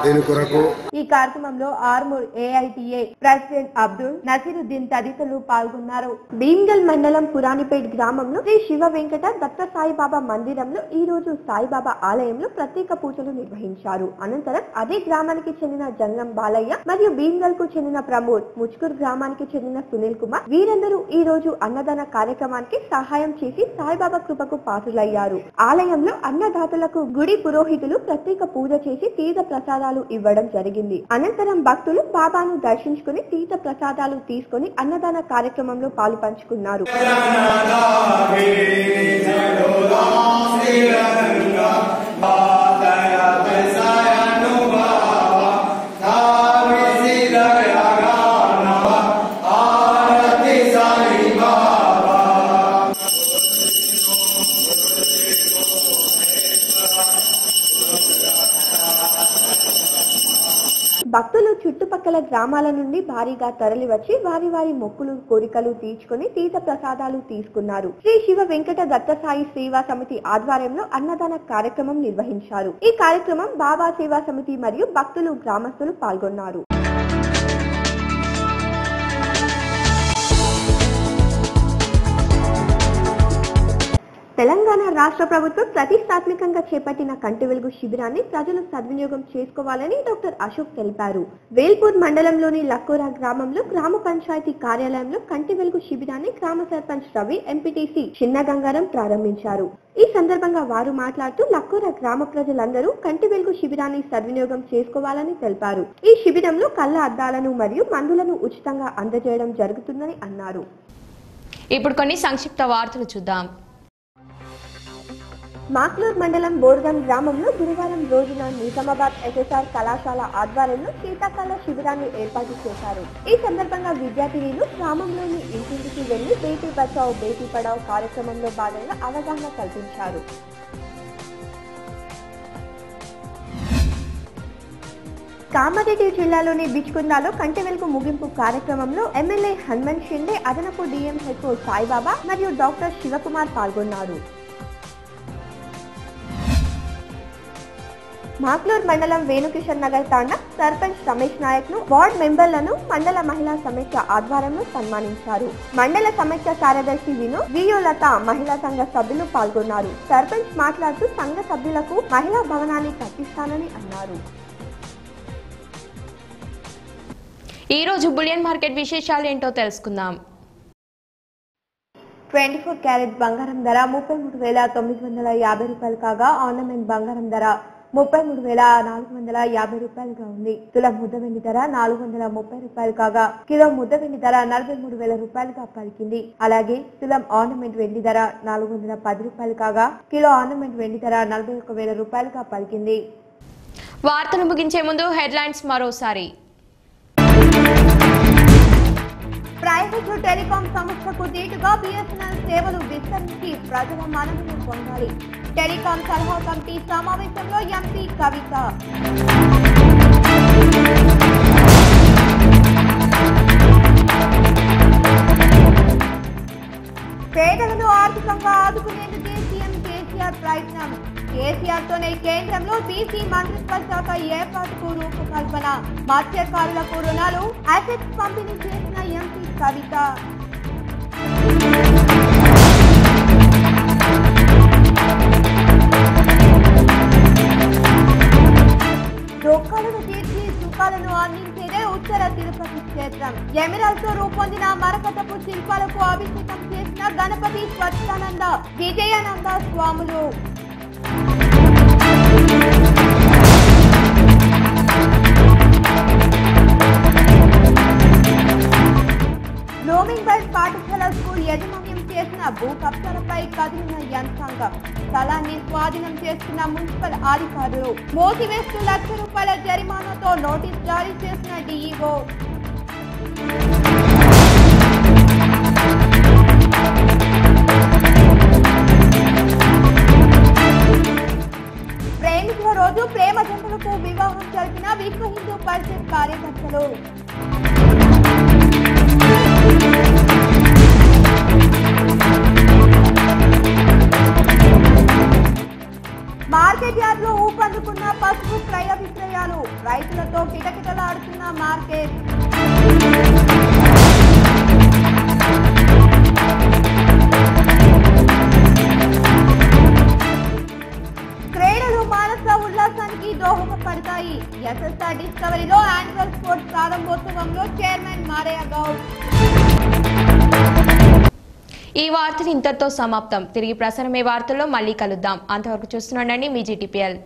దీని కొరకు ఈ కార్యక్రమంలో ఆర్మూర్ ఏఐటిఏ ప్రెసిడెంట్ అబ్దుల్ నసీరుద్దీన్ తదితరులు పాల్గొన్నారు. భీమ్గల్ మండలం పురాణిపేట్ గ్రామంలో శ్రీ శివ వెంకట దత్త సాయిబాబా మందిరంలో ఈ రోజు సాయిబాబా ఆలయంలో ప్రత్యేక పూజలు నిర్వహించారు. అనంతరం అదే గ్రామానికి చెందిన జంగం బాలయ్య మరియు భీమ్గల్ కు చెందిన ప్రమోద్, ముచ్కూర్ గ్రామానికి చెందిన సునీల్ కుమార్ వీరందరూ ఈ రోజు అన్నదాన కార్యక్రమానికి సహాయం చేసి సాయిబాబా కృపకు పాత్రులయ్యారు. ఆలయంలో అన్నదాతలకు గుడి పురోహితులు ప్రత్యేక పూజ చేసి తీర్థ ప్రసాదాలు ఇవ్వడం జరిగింది. అనంతరం భక్తులు బాబాను దర్శించుకుని తీర్థ ప్రసాదాలు తీసుకుని అన్నదాన కార్యక్రమంలో పాలు పంచుకున్నారు. భక్తులు చుట్టుపక్కల గ్రామాల నుండి భారీగా తరలి వచ్చి వారి మొక్కులు, కోరికలు తీర్చుకుని తీర్థ ప్రసాదాలు తీసుకున్నారు. శ్రీ శివ వెంకట దత్తసాయి సేవా సమితి ఆధ్వర్యంలో అన్నదాన కార్యక్రమం నిర్వహించారు. ఈ కార్యక్రమం బాబా సేవా సమితి మరియు భక్తులు, గ్రామస్తులు పాల్గొన్నారు. తెలంగాణ రాష్ట్ర ప్రభుత్వం ప్రతిష్టాత్మకంగా చేపట్టిన కంటి వెలుగు శిబిరాన్ని ప్రజలు సద్వినియోగం చేసుకోవాలని డాక్టర్ అశోక్ తెలిపారు. వేల్పూర్ మండలంలోని లక్కోరా గ్రామంలో గ్రామ పంచాయతీ కార్యాలయంలో కంటి వెలుగు శిబిరాన్ని గ్రామ సర్పంచ్ రవి, ఎంపీటీసీ చిన్న గంగారం ప్రారంభించారు. ఈ సందర్భంగా వారు మాట్లాడుతూ లక్కోరా గ్రామ ప్రజలందరూ కంటి వెలుగు శిబిరాన్ని సద్వినియోగం చేసుకోవాలని తెలిపారు. ఈ శిబిరంలో కళ్ళ అద్దాలను మరియు మందులను ఉచితంగా అందజేయడం జరుగుతుందని అన్నారు. ఇప్పుడు కొన్ని సంక్షిప్త వార్తలు చూద్దాం. మాక్లూర్ మండలం బోర్గం గ్రామంలో గురువారం రోజున నిజామాబాద్ ఎస్ఎస్ఆర్ కళాశాల ఆధ్వర్యంలో శీతాకాల శిబిరాన్ని ఏర్పాటు చేశారు. ఈ సందర్భంగా విద్యార్థినులు గ్రామంలోని ఇంటింటికి వెళ్లి బేటీ బచావ్ బేటీ పడావ్ కార్యక్రమంలో భాగంగా అవగాహన కల్పించారు. కామారెడ్డి జిల్లాలోని బిచ్కుందాలో కంటి వెలుగు ముగింపు కార్యక్రమంలో ఎమ్మెల్యే హనుమంత్ షిండే, అదనపు డిఎంహెచ్ఓ సాయిబాబా మరియు డాక్టర్ శివకుమార్ పాల్గొన్నారు. మాక్లూర్ మండలం వేణుకిషన్ నగర్ తాండా సర్పంచ్ రమేష్ నాయక్ ను, వార్డ్ మెంబర్లను మండల మహిళా సమైక్య ఆధ్వర్యంలో సన్మానించారు. మండల సమైక్య కార్యదర్శి విను, వియోలత మహిళా సంఘ సభ్యులు పాల్గొన్నారు. సర్పంచ్ మాట్లాడుతూ సంఘ సభ్యులకు మహిళా భవనాన్ని కట్టిస్తానని అన్నారు. ఈ రోజు బులియన్ మార్కెట్ విశేషాలు ఏంటో తెలుసుకుందాం. 24 క్యారెట్ బంగారం ధర 33,950 రూపాయలు కాగా ఆర్నమెంట్ బంగారం ధర 33,450 రూపాయలుగా ఉంది. తులం ముద్ద వెండి ధర 430 రూపాయలు కాగా కిలో ముద్ద వెండి ధర 43,000 రూపాయలుగా పలికింది. అలాగే తులం ఆర్నమెంట్ వెండి ధర 410 రూపాయలు కాగా కిలో ఆర్నమెంట్ వెండి ధర 41,000 రూపాయలుగా పలికింది. వార్తలు ముగించే ముందు హెడ్లైన్స్ మరోసారి. ప్రైవేట్ టెలికాం సంస్థకు దీటుగా బిఎస్ఎన్ఎల్ సేవలు విస్తరించి ప్రజల మన్ననలు పొందాలి. టెలికాం సలహా కమిటీ సమావేశంలో ఎంపీ కవిత. పేదలను ఆర్థికంగా ఆదుకునేందుకే సీఎం కేసీఆర్ ప్రయత్నం. కేసీఆర్ తోనే కేంద్రంలో బీసీ మంత్రిత్వ శాఖ ఏర్పాటుకు రూపకల్పన. మత్స్యకారులకు రుణాలు, అసెట్స్ పంపిణీ చేసిన ఎంపీ కవిత. డొక్కాలను తీర్చి సుఖాలను అందించేదే ఉత్తర తిరుపతి క్షేత్రం. ఎమిరల్స్ తో రూపొందిన మరకతపు శిల్పాలకు అభిషేకం చేసిన గణపతి స్వచ్ఛానంద విజయానంద స్వాములు. బ్లూమింగ్ బర్డ్ పాఠశాల స్కూల్ యాజమాన్యం చేసిన భూ కబ్జాలపై కదిలిన యంత్రాంగం. స్థలాన్ని స్వాధీనం చేస్తున్న మున్సిపల్ అధికారులు. మోసివేస్తూ ₹1,00,000 జరిమానాతో నోటీస్ జారీ చేసిన డీఈఓ. ప్రేమికుల రోజు ప్రేమ జంటలకు వివాహం జరిపిన విశ్వ హిందూ పరిషత్ కార్యకర్తలు. మార్కెట్ యార్డ్ లో ఊపందుకున్న పసుపు క్రయ విక్రయాలు. రైతులతో కిటకిటలాడుతున్న మార్కెట్. క్రీడలు మానస ఉల్లాసానికి దోహదపడతాయి. ఎస్ఎస్ఆర్ డిస్కవరీలో యాన్యువల్ స్పోర్ట్స్ ప్రారంభోత్సవంలో చైర్మన్ మారయ్య గౌడ్. ఈ వార్తలు ఇంతటితో సమాప్తం. తిరిగి ప్రసారమే వార్తల్లో మళ్ళీ కలుద్దాం. అంతవరకు చూస్తున్నాండి మీ జీటీపీఎల్.